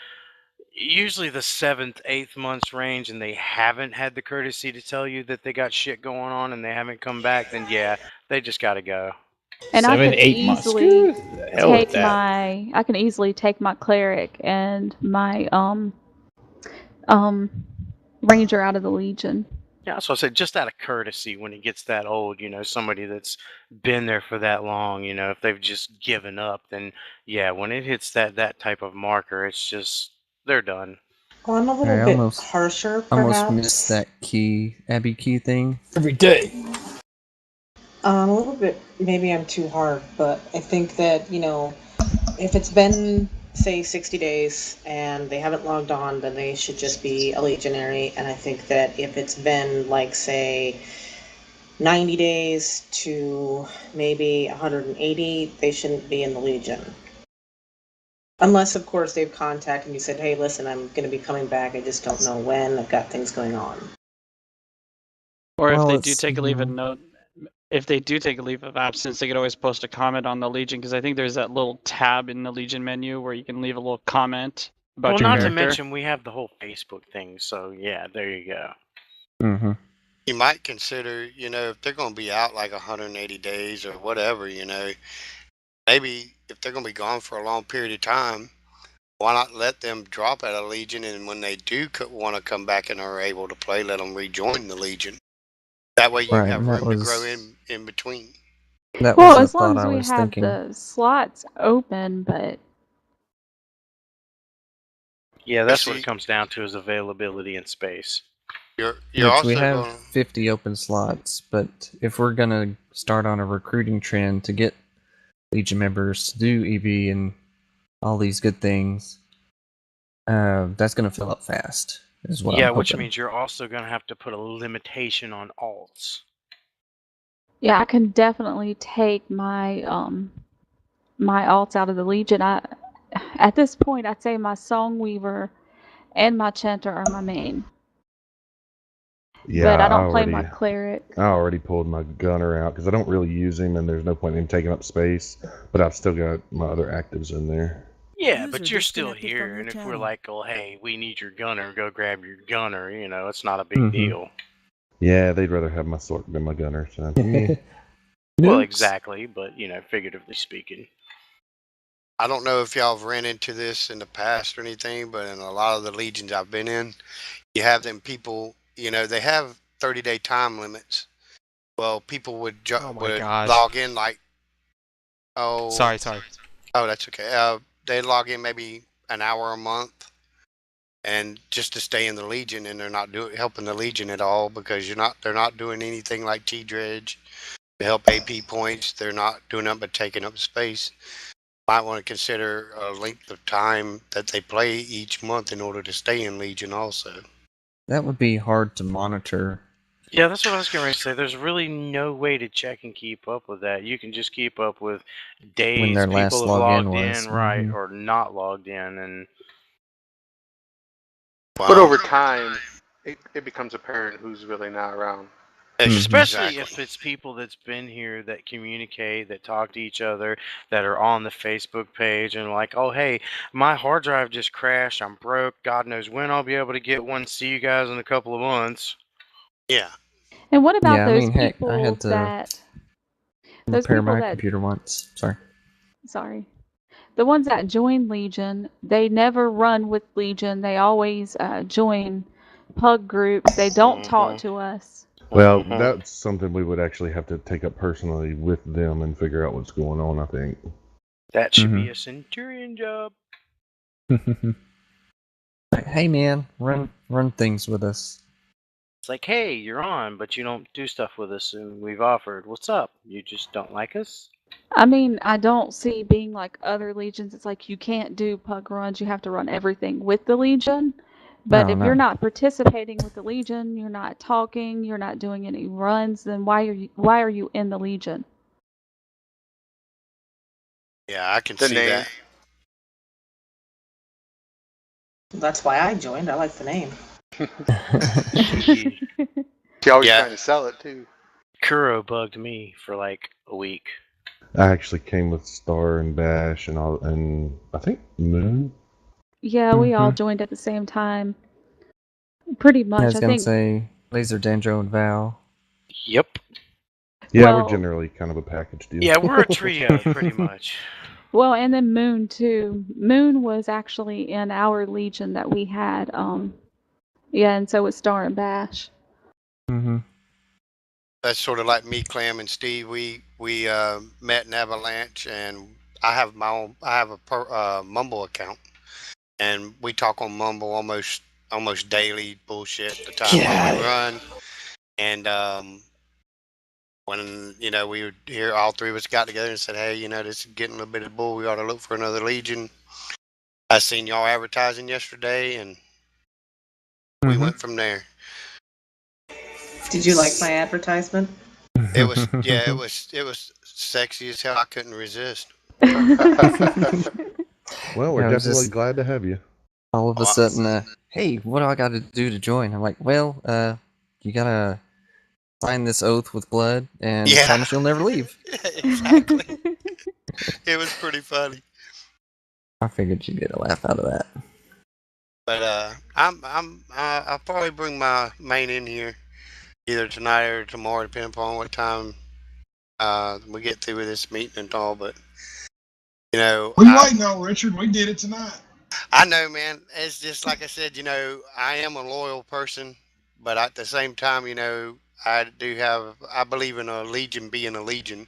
usually the 7th, 8th month's range and they haven't had the courtesy to tell you that they got shit going on and they haven't come back, then yeah, they just gotta go. And 7, 8 months. Screw the hell with that. I can easily take my cleric and my ranger out of the Legion. Yeah, so I said just out of courtesy when it gets that old, somebody that's been there for that long, if they've just given up, then yeah, when it hits that type of marker, it's just they're done. Well, I'm a little bit harsher, perhaps. Almost missed that Abby key thing. Every day. A little bit, maybe I'm too hard, but I think that, if it's been, say, 60 days and they haven't logged on, then they should just be a legionary. And I think that if it's been, like, say, 90 days to maybe 180, they shouldn't be in the Legion. Unless, of course, they've contacted me and said, hey, listen, I'm going to be coming back. I just don't know when. I've got things going on. Or if they do take a leave of note, if they do take a leave of absence, they could always post a comment on the Legion, because I think there's that little tab in the Legion menu where you can leave a little comment about your character. Not to mention we have the whole Facebook thing, so yeah, there you go. Mm-hmm. You might consider, if they're going to be out like 180 days or whatever, maybe if they're going to be gone for a long period of time, why not let them drop out of Legion, and when they do want to come back and are able to play, let them rejoin the Legion. That way you have room to grow in between. That was as long as I we was have thinking. the slots open, but yeah, that's what it comes down to, is availability and space. You're Which also we have 50 open slots, but if we're gonna start on a recruiting trend to get Legion members to do EV and all these good things, that's gonna fill up fast. Is what I'm which hoping. means you're also gonna have to put a limitation on alts. Yeah, I can definitely take my my alts out of the Legion. At this point, I'd say my Songweaver and my Chanter are my main. Yeah, but I don't play my cleric. I already pulled my gunner out because I don't really use him, and there's no point in taking up space. But I've still got my other actives in there. Yeah, but you're still here, and if we're like, oh, hey, we need your gunner, go grab your gunner, it's not a big deal. Yeah, they'd rather have my sword than my gunner, so. Well, exactly, but, figuratively speaking. I don't know if y'all have ran into this in the past or anything, but in a lot of the legions I've been in, you have them people, they have 30-day time limits. Well, people would log in like, Sorry. Oh, that's okay. They log in maybe an hour a month, and just to stay in the Legion, and they're not helping the Legion at all, because they're not doing anything like T-Dredge to help AP points. They're not doing nothing but taking up space. Might want to consider a length of time that they play each month in order to stay in Legion also. That would be hard to monitor. Yeah, that's what I was going to say. There's really no way to check and keep up with that. You can just keep up with days when their last people have logged was. in, right, or not logged in, and. Wow. But over time, it becomes apparent who's really not around. Especially if it's people that's been here, that communicate, that talk to each other, that are on the Facebook page, and like, oh, hey, my hard drive just crashed. I'm broke. God knows when I'll be able to get one. See you guys in a couple of months. Yeah. And what about those people Those repair people my that computer once. sorry, the ones that join Legion, they never run with Legion. They always join pug groups. They don't talk to us. Well, that's something we would actually have to take up personally with them and figure out what's going on, I think. That should be a Centurion job. Like, hey man, run things with us. It's like, hey, you're on, but you don't do stuff with us, and we've offered. What's up? You just don't like us? I mean, I don't see being like other legions. It's like you can't do pug runs. You have to run everything with the legion. But if you're not participating with the legion, you're not talking, you're not doing any runs, then why are you in the legion? Yeah, I can see that. That's why I joined. I like the name. She always trying to sell it too. Kuro bugged me for like a week. I actually came with Star and Bash and I think Moon. Yeah, we all joined at the same time. Pretty much, I was gonna say Laser, Dandro, and Val. Yep. Yeah, we're generally kind of a package deal. Yeah, we're a trio, pretty much. Well, and then Moon too. Moon was actually in our legion that we had. Yeah, and so was Star and Bash. That's sort of like me, Clem, and Steve. We met in Avalanche, and I have my own. I have a Mumble account, and we talk on Mumble almost daily. Bullshit the time when we run, and when we were here, all three of us got together and said, "Hey, this is getting a little bit of bull. We ought to look for another Legion." I seen y'all advertising yesterday, and we went from there. Did you like my advertisement? It was it was sexy as hell. I couldn't resist. Well, we're definitely glad to have you. All of a sudden, hey, what do I got to do to join? I'm like, well, you gotta sign this oath with blood and promise you'll never leave. Exactly. It was pretty funny. I figured you'd get a laugh out of that. But I'll probably bring my main in here either tonight or tomorrow, depending upon what time we get through with this meeting and all. But we waiting on Richard. We did it tonight. I know, man. It's just like I said. I am a loyal person, but at the same time, I believe in a legion being a legion.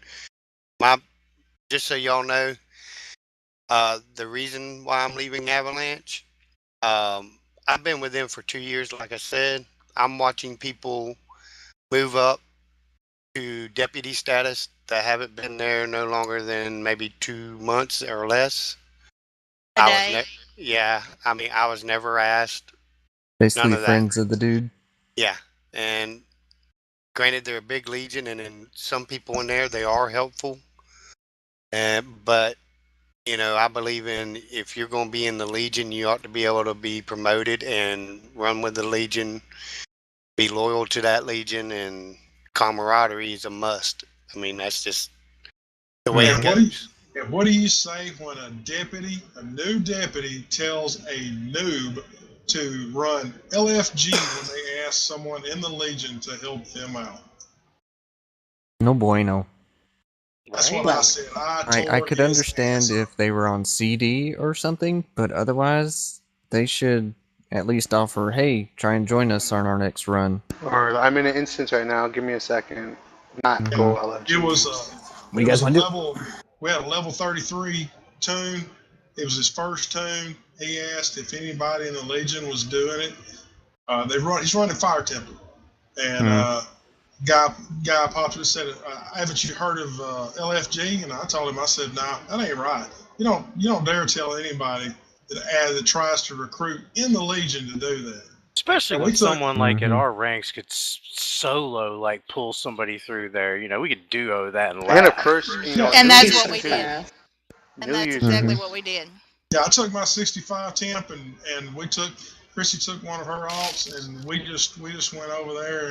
Just so y'all know, the reason why I'm leaving Avalanche, I've been with them for 2 years. Like I said, I'm watching people move up to deputy status that haven't been there no longer than maybe 2 months or less. I was never asked. Basically, none of friends that. of the dude. Yeah, and granted, they're a big legion, and then some people in there they are helpful. But I believe in if you're going to be in the Legion, you ought to be able to be promoted and run with the Legion, be loyal to that Legion, and camaraderie is a must. I mean, that's just the way it goes. And what do you say when a new deputy, tells a noob to run LFG when they ask someone in the Legion to help them out? No bueno. That's what I said. I could understand if they were on CD or something, but otherwise, they should at least offer, hey, try and join us on our next run. Or I'm in an instance right now. Give me a second. Not go LFG. It was what do you guys want to do? We had a level 33 tune. It was his first tune. He asked if anybody in the Legion was doing it. He's running Fire Temple, and guy popped up and said, "Haven't you heard of LFG?" And I told him, I said, "Nah, that ain't right. You don't dare tell anybody that tries to recruit in the Legion to do that." Especially when someone like at our ranks could solo pull somebody through there. We could duo that and laugh. And of course, and that's what we did. And that's exactly what we did. Yeah, I took my 65 temp and Chrissy took one of her alts, and we just went over there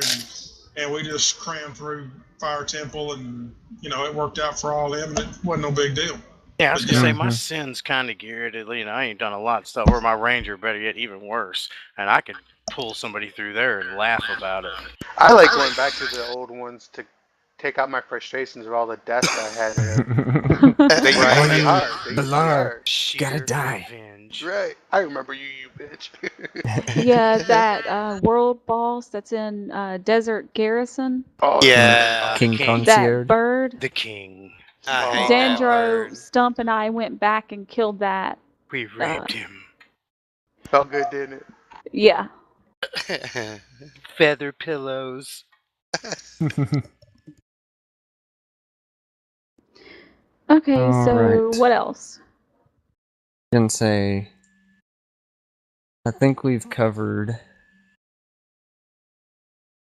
and we just crammed through Fire Temple, and it worked out for all them, and it wasn't no big deal. Yeah, I was gonna say my sin's kind of geared. I ain't done a lot of stuff. Or my ranger, better yet, even worse, and I could pull somebody through there and laugh about it. I like going back to the old ones to take out my frustrations of all the deaths I had there. They used me hard. They used me hard. Gotta die. Revenge. Right. I remember you, you bitch. Yeah, that world boss that's in Desert Garrison. Oh Yeah. King King. Concierge. That bird. The king. I hate that Dandro, bird. Stump, and I went back and killed that. We raped him. Felt good, didn't it? Yeah. Feather pillows. Okay, All so right. what else? Can say, I think we've covered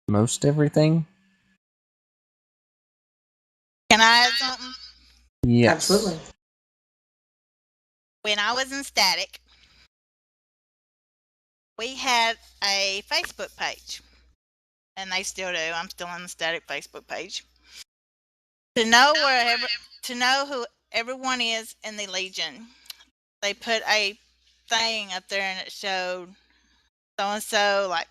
most everything. Can I add something? Yes. Absolutely. When I was in Static, we had a Facebook page, and they still do. I'm still on the Static Facebook page. To know who everyone is in the Legion, they put a thing up there, and it showed so and so. Like,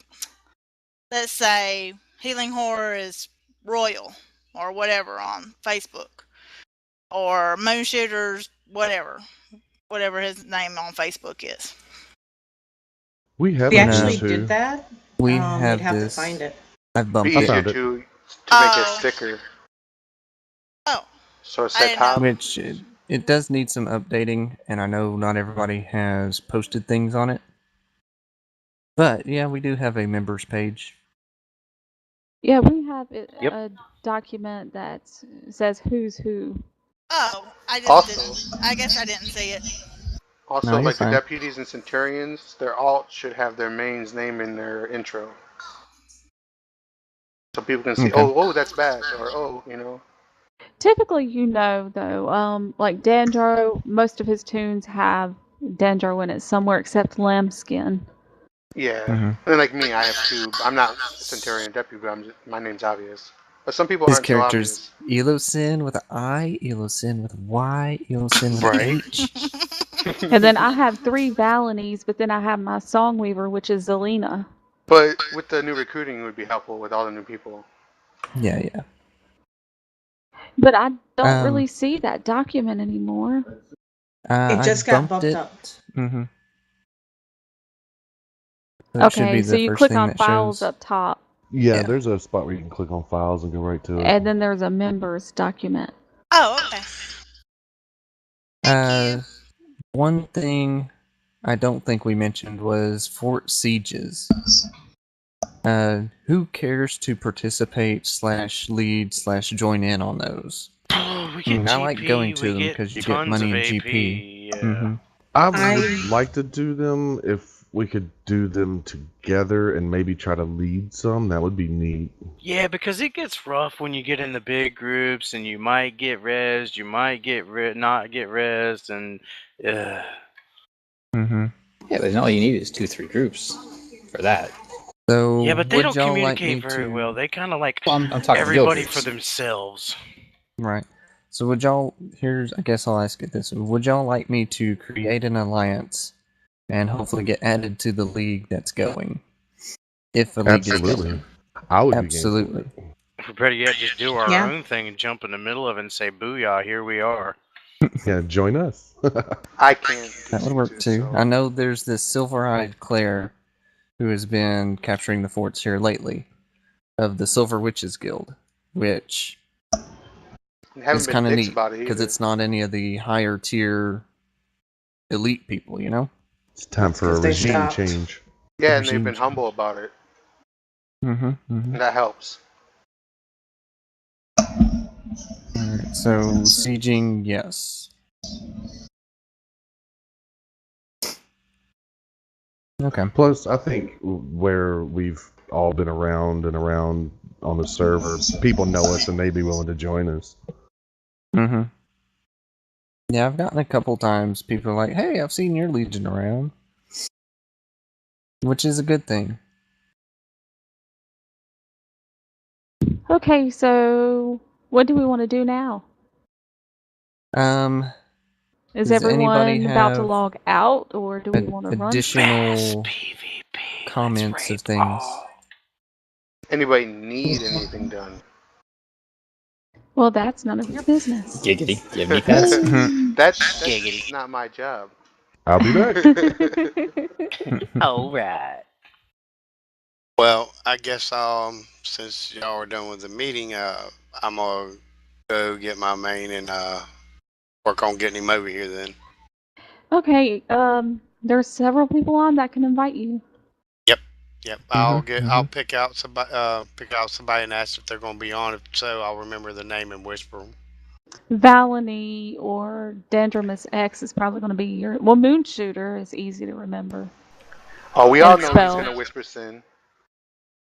let's say Healing Horror is Royal or whatever on Facebook, or Moon Shooters, whatever his name on Facebook is. We have We a actually too. did that. We We'd have have this. to find it. I've bumped Be easier it. to make a sticker. Oh. So it's I that didn't know. top. Which it does need some updating, and I know not everybody has posted things on it. But yeah, we do have a members page. Yeah, we have Yep. a document that says who's who. Oh, I just Also, didn't. I guess I didn't see it. Also, No, you're like the fine. deputies and centurions, their alt should have their main's name in their intro. So people can see, Okay. oh, that's bad, or oh, you know. Typically, though, like Dandro, most of his tunes have Dandro in it somewhere except Lambskin. Yeah. Mhm. And like me, I have two. I'm not centurion deputy, but my name's obvious. But some people His aren't so character's obvious. Elosin with an I, Elosin with a Y, Elosin with an Right. H. And then I have 3 Valanies, but then I have my Songweaver, which is Zelina. But with the new recruiting, it would be helpful with all the new people. Yeah. But I don't really see that document anymore. It just got bumped up. Mm-hmm. Okay, so you click on files up top. Yeah, there's a spot where you can click on files and go right to it. And then there's a members document. Oh, okay. One thing I don't think we mentioned was fort sieges. Who cares to participate / lead / join in on those? We get GP, I like going to them because you get money in GP. Yeah. Mm-hmm. I would like to do them if we could do them together and maybe try to lead some. That would be neat. Yeah, because it gets rough when you get in the big groups, and you might get rezzed, you might not get rezzed, and Mm-hmm. Yeah, but all you need is 2-3 groups for that. So yeah, but they don't like communicate very well. They kind of like I'm talking everybody guild for groups. themselves. Right. So would y'all? I guess I'll ask it this way: would y'all like me to create an alliance and hopefully get added to the league that's going? If a league is going. I would. Absolutely. Or better yet, just do our Yeah. own thing and jump in the middle of it and say, "Booyah! Here we are." Yeah, join us. I can't. That would work too. So. I know there's this silver-eyed Claire who has been capturing the forts here lately of the Silver Witches Guild, which is kind of neat because it's not any of the higher tier elite people, you know? It's time for a regime change. Yeah, and they've been humble about it. Mm-hmm. And that helps. Alright, so sieging, yes. Okay. Plus, I think where we've all been around and around on the server, people know us and they'd be willing to join us. Mm-hmm. Yeah, I've gotten a couple times people are like, hey, I've seen your Legion around. Which is a good thing. Okay, so what do we want to do now? Is everyone about to log out, or do we want to run? Additional comments of things. Anybody need anything done? Well, that's none of your business. Giggity. Do you have knee pads? That's Giggity. not my job. I'll be back. All right. Well, I guess since y'all are done with the meeting, I'm gonna go get my main and work on getting him over here then. Okay, there's several people on that can invite you. Yep. I'll pick out somebody and ask if they're gonna be on. If so, I'll remember the name and whisper them. Valony or Dendromus X is probably going to be your. Well, Moonshooter is easy to rember. Oh, we And all know spell. he's gonna whisper sin.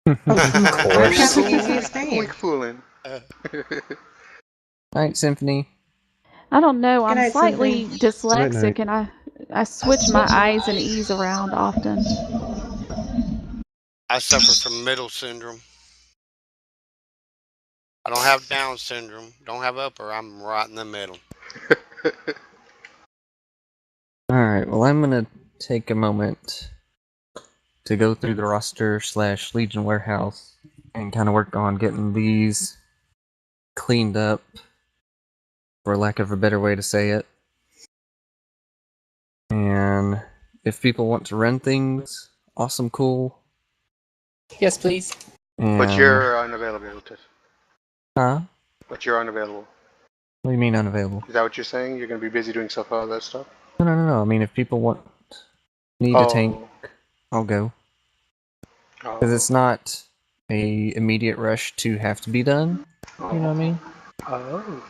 Of I got the course. easiest name. Quick fooling. Night, Symphony. I don't know. Good I'm night, slightly Symphony. dyslexic, and I switch my I's and E's around often. I suffer from middle syndrome. I don't have Down syndrome. Don't have upper. I'm right in the middle. Alright, well, I'm gonna take a moment to go through the roster / Legion warehouse and kind of work on getting these cleaned up, for lack of a better way to say it. And if people want to run things, awesome, cool. Yes, please. And, But you're unavailable. Huh? But you're unavailable. What do you mean unavailable? Is that what you're saying? You're gonna be busy doing stuff, all that stuff? No. I mean, if people need a tank, I'll go. Because it's not a immediate rush to have to be done. You know what I mean? Oh.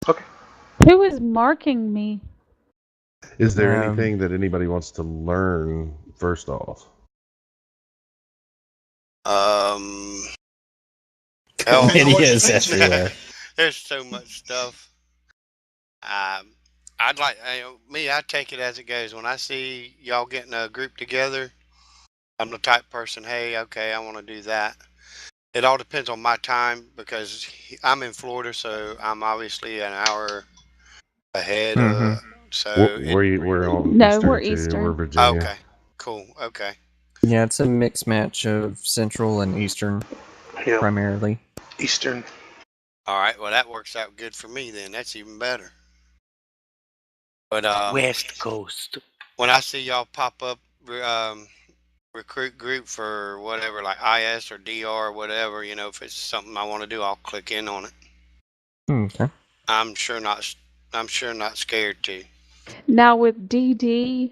Okay. Who is marking me? Is there anything that anybody wants to learn first off? Ideas everywhere. There's so much stuff. I'd like, I take it as it goes. When I see y'all getting a group together, I'm the type of person, hey, okay, I want to do that. It all depends on my time because I'm in Florida, so I'm obviously an hour ahead. So we're on No, Eastern we're too. Eastern. We're Virginia. Okay, cool. Okay. Yeah, it's a mixed match of Central and Eastern, primarily. Eastern. All right, well, that works out good for me then. That's even better. But West Coast. when I see y'all pop up, recruit group for whatever, like IS or DR or whatever, if it's something I want to do, I'll click in on it. Okay. I'm sure not scared to. Now with DD,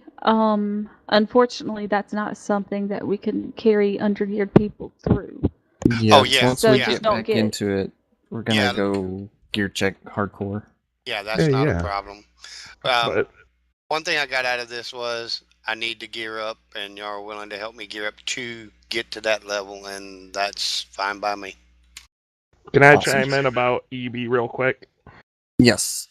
unfortunately, that's not something that we can carry undergeared people through. Yeah, once we just get back into it, we're gonna go gear check hardcore. Yeah, that's not a problem. But one thing I got out of this was I need to gear up, and y'all are willing to help me gear up to get to that level, and that's fine by me. Can I chime in about EB real quick? Yes.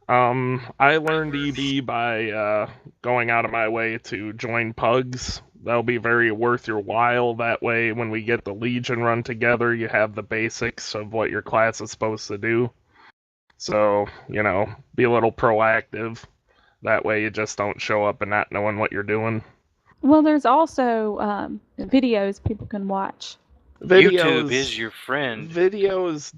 I learned EB by going out of my way to join pugs. That'll be very worth your while. That way, when we get the Legion run together, you have the basics of what your class is supposed to do. So, be a little proactive. That way you just don't show up and not knowing what you're doing. Well, there's also videos people can watch. YouTube is your friend. Videos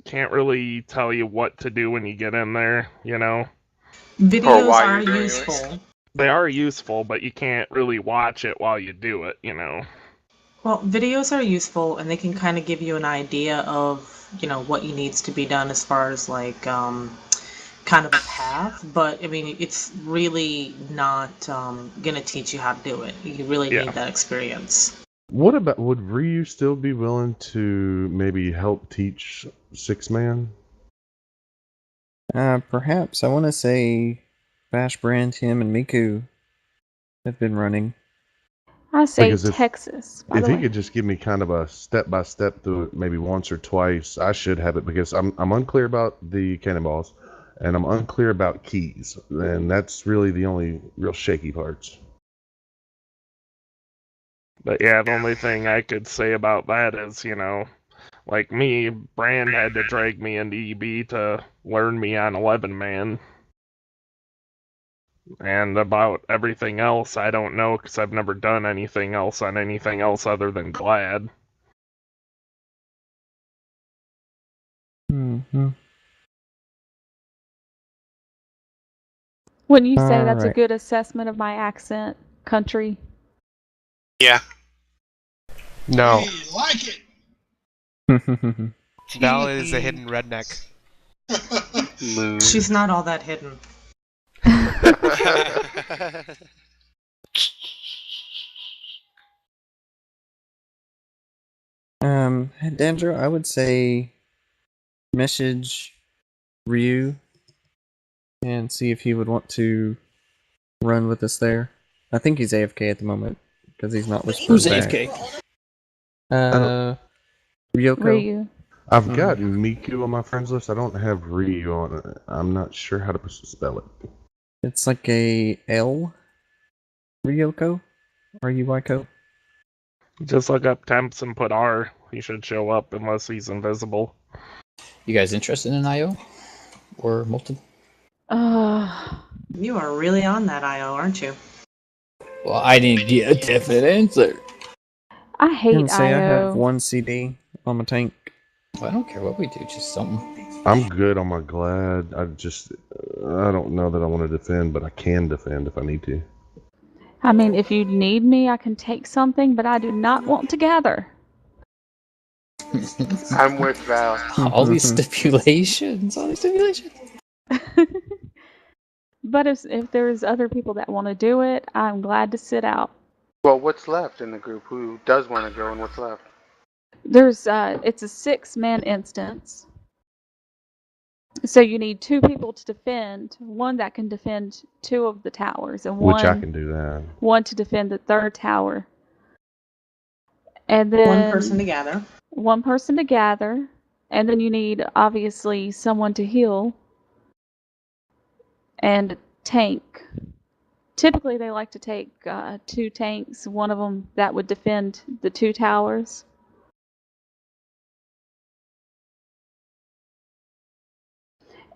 can't really tell you what to do when you get in there, Videos are useful. They are useful, but you can't really watch it while you do it, Well, videos are useful, and they can kind of give you an idea of, what needs to be done as far as like kind of a path. But I mean, it's really not gonna teach you how to do it. You really need that experience. What about, would Ryu still be willing to maybe help teach 6-man? Perhaps. I want to say Bash Brand, him, and Miku have been running. I say Because Texas. If he could just give me kind of a step-by-step through it, maybe once or twice, I should have it, because I'm unclear about the cannonballs, and I'm unclear about keys, and that's really the only real shaky parts. But yeah, the only thing I could say about that is, like me, Brand had to drag me into EB to learn me on 11-man. And about everything else, I don't know, because I've never done anything else on anything else other than Glad. Wouldn't you say that's a good assessment of my accent, country? Yeah. No. We like it. Val is a hidden redneck. She's not all that hidden. Dandro, I would say message Ryu and see if he would want to run with us there. I think he's AFK at the moment because he's not whispering Who's back. AFK? Ryoko. Ryu. I've got Miku on my friends list. I don't have Ryu on it. I'm not sure how to spell it. It's like a L. Ryoko? R-U-Y-Ko? Just look up temps and put R. He should show up unless he's invisible. You guys interested in IO? Or multiple? You are really on that IO, aren't you? Well, I didn't get a definite answer. I hate And say IO. I have one CD on my tank. Well, I don't care what we do, just something. I'm good on my Glad. I don't know that I want to defend, but I can defend if I need to. I mean, if you need me, I can take something, but I do not want to gather. I'm with Val. All these stipulations. But if there's other people that want to do it, I'm glad to sit out. Well, what's left in the group? Who does want to go and what's left? There's it's a 6-man instance. So you need 2 people to defend, one that can defend 2 of the towers, and Which I can do that. One to defend the 3rd tower. And then 1 person to gather. 1 person to gather, and then you need obviously someone to heal and tank. Typically they like to take 2 tanks, one of them that would defend the 2 towers.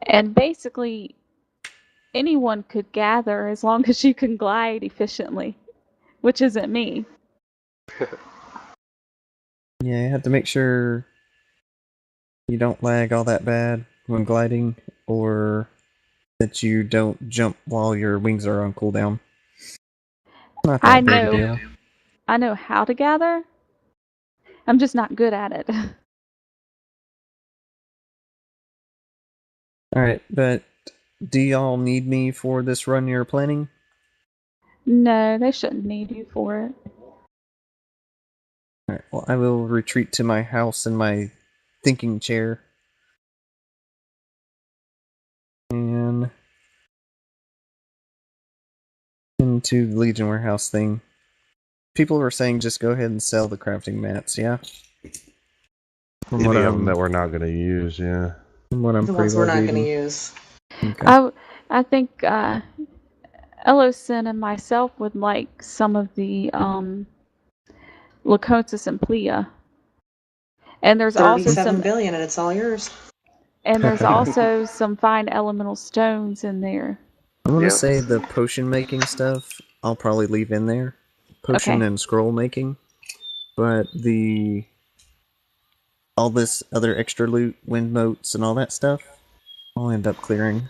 And basically, anyone could gather as long as you can glide efficiently, which isn't me. Yeah, you have to make sure you don't lag all that bad when gliding, or that you don't jump while your wings are on cooldown. Not that big a deal. I know how to gather. I'm just not good at it. Alright, but do y'all need me for this run you're planning? No, they shouldn't need you for it. Alright, well, I will retreat to my house in my thinking chair. And into the Legion Warehouse thing. People were saying just go ahead and sell the crafting mats, yeah? Any of them that we're not going to use, yeah. From what I'm The ones we're not going to use. Okay. I think Elosin and myself would like some of the Lacotis and Plea. And there's also 37 billion and it's all yours. And there's also some fine elemental stones in there. I'm gonna say the potion making stuff I'll probably leave in there. Potion and scroll making. But all this other extra loot, wind motes and all that stuff, I'll end up clearing.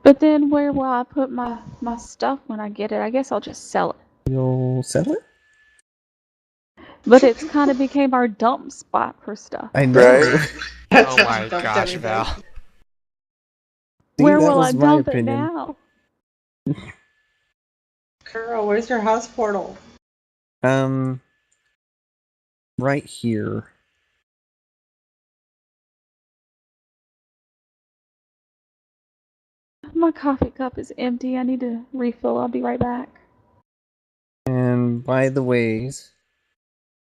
But then where will I put my stuff when I get it? I guess I'll just sell it. You'll sell it? But it's kind of became our dump spot for stuff. I know. Right? Oh my gosh, Val. Where will I dump it now? Girl, where's your house portal? Right here. My coffee cup is empty. I need to refill. I'll be right back. And by the ways,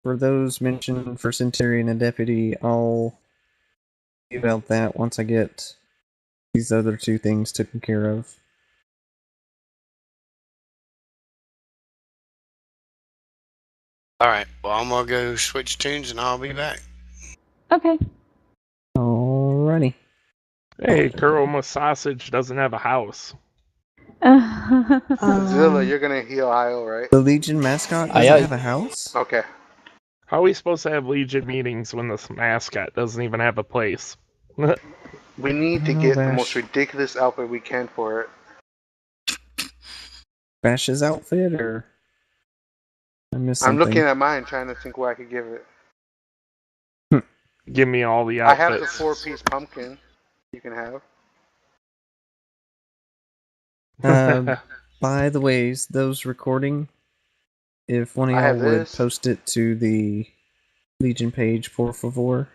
for those mentioned for Centurion and Deputy, I'll give out that once I get these other 2 things taken care of. Alright, well I'm gonna go switch tunes and I'll be back. Okay. Alrighty. Hey, Kuroma Sausage doesn't have a house. Zilla, you're gonna heal IO, right? The Legion mascot doesn't have a house? Okay. How are we supposed to have Legion meetings when this mascot doesn't even have a place? We need to get the most ridiculous outfit we can for it. Bash's outfit, or I missed I'm something. looking at mine, trying to think what I could give it. Give me all the I outfits. have the 4-piece pumpkin. You can have. By the ways, those recording, if one of I y'all have would this. post it to the Legion page, por favor.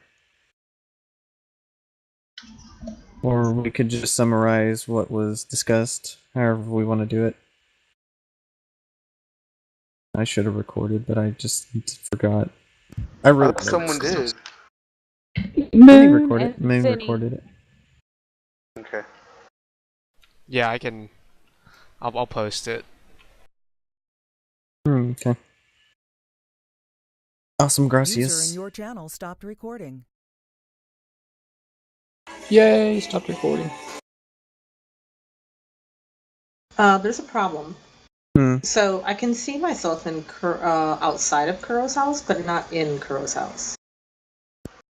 Or we could just summarize what was discussed, however we want to do it. I should have recorded, but I just forgot. I wrote notes. Someone did. Moon recorded it. Moon recorded it. Okay. Yeah, I can. I'll post it. Okay. Awesome, gracias. User in your channel stopped recording. Yay, stopped recording. There's a problem. So I can see myself in outside of Kuro's house, but not in Kuro's house.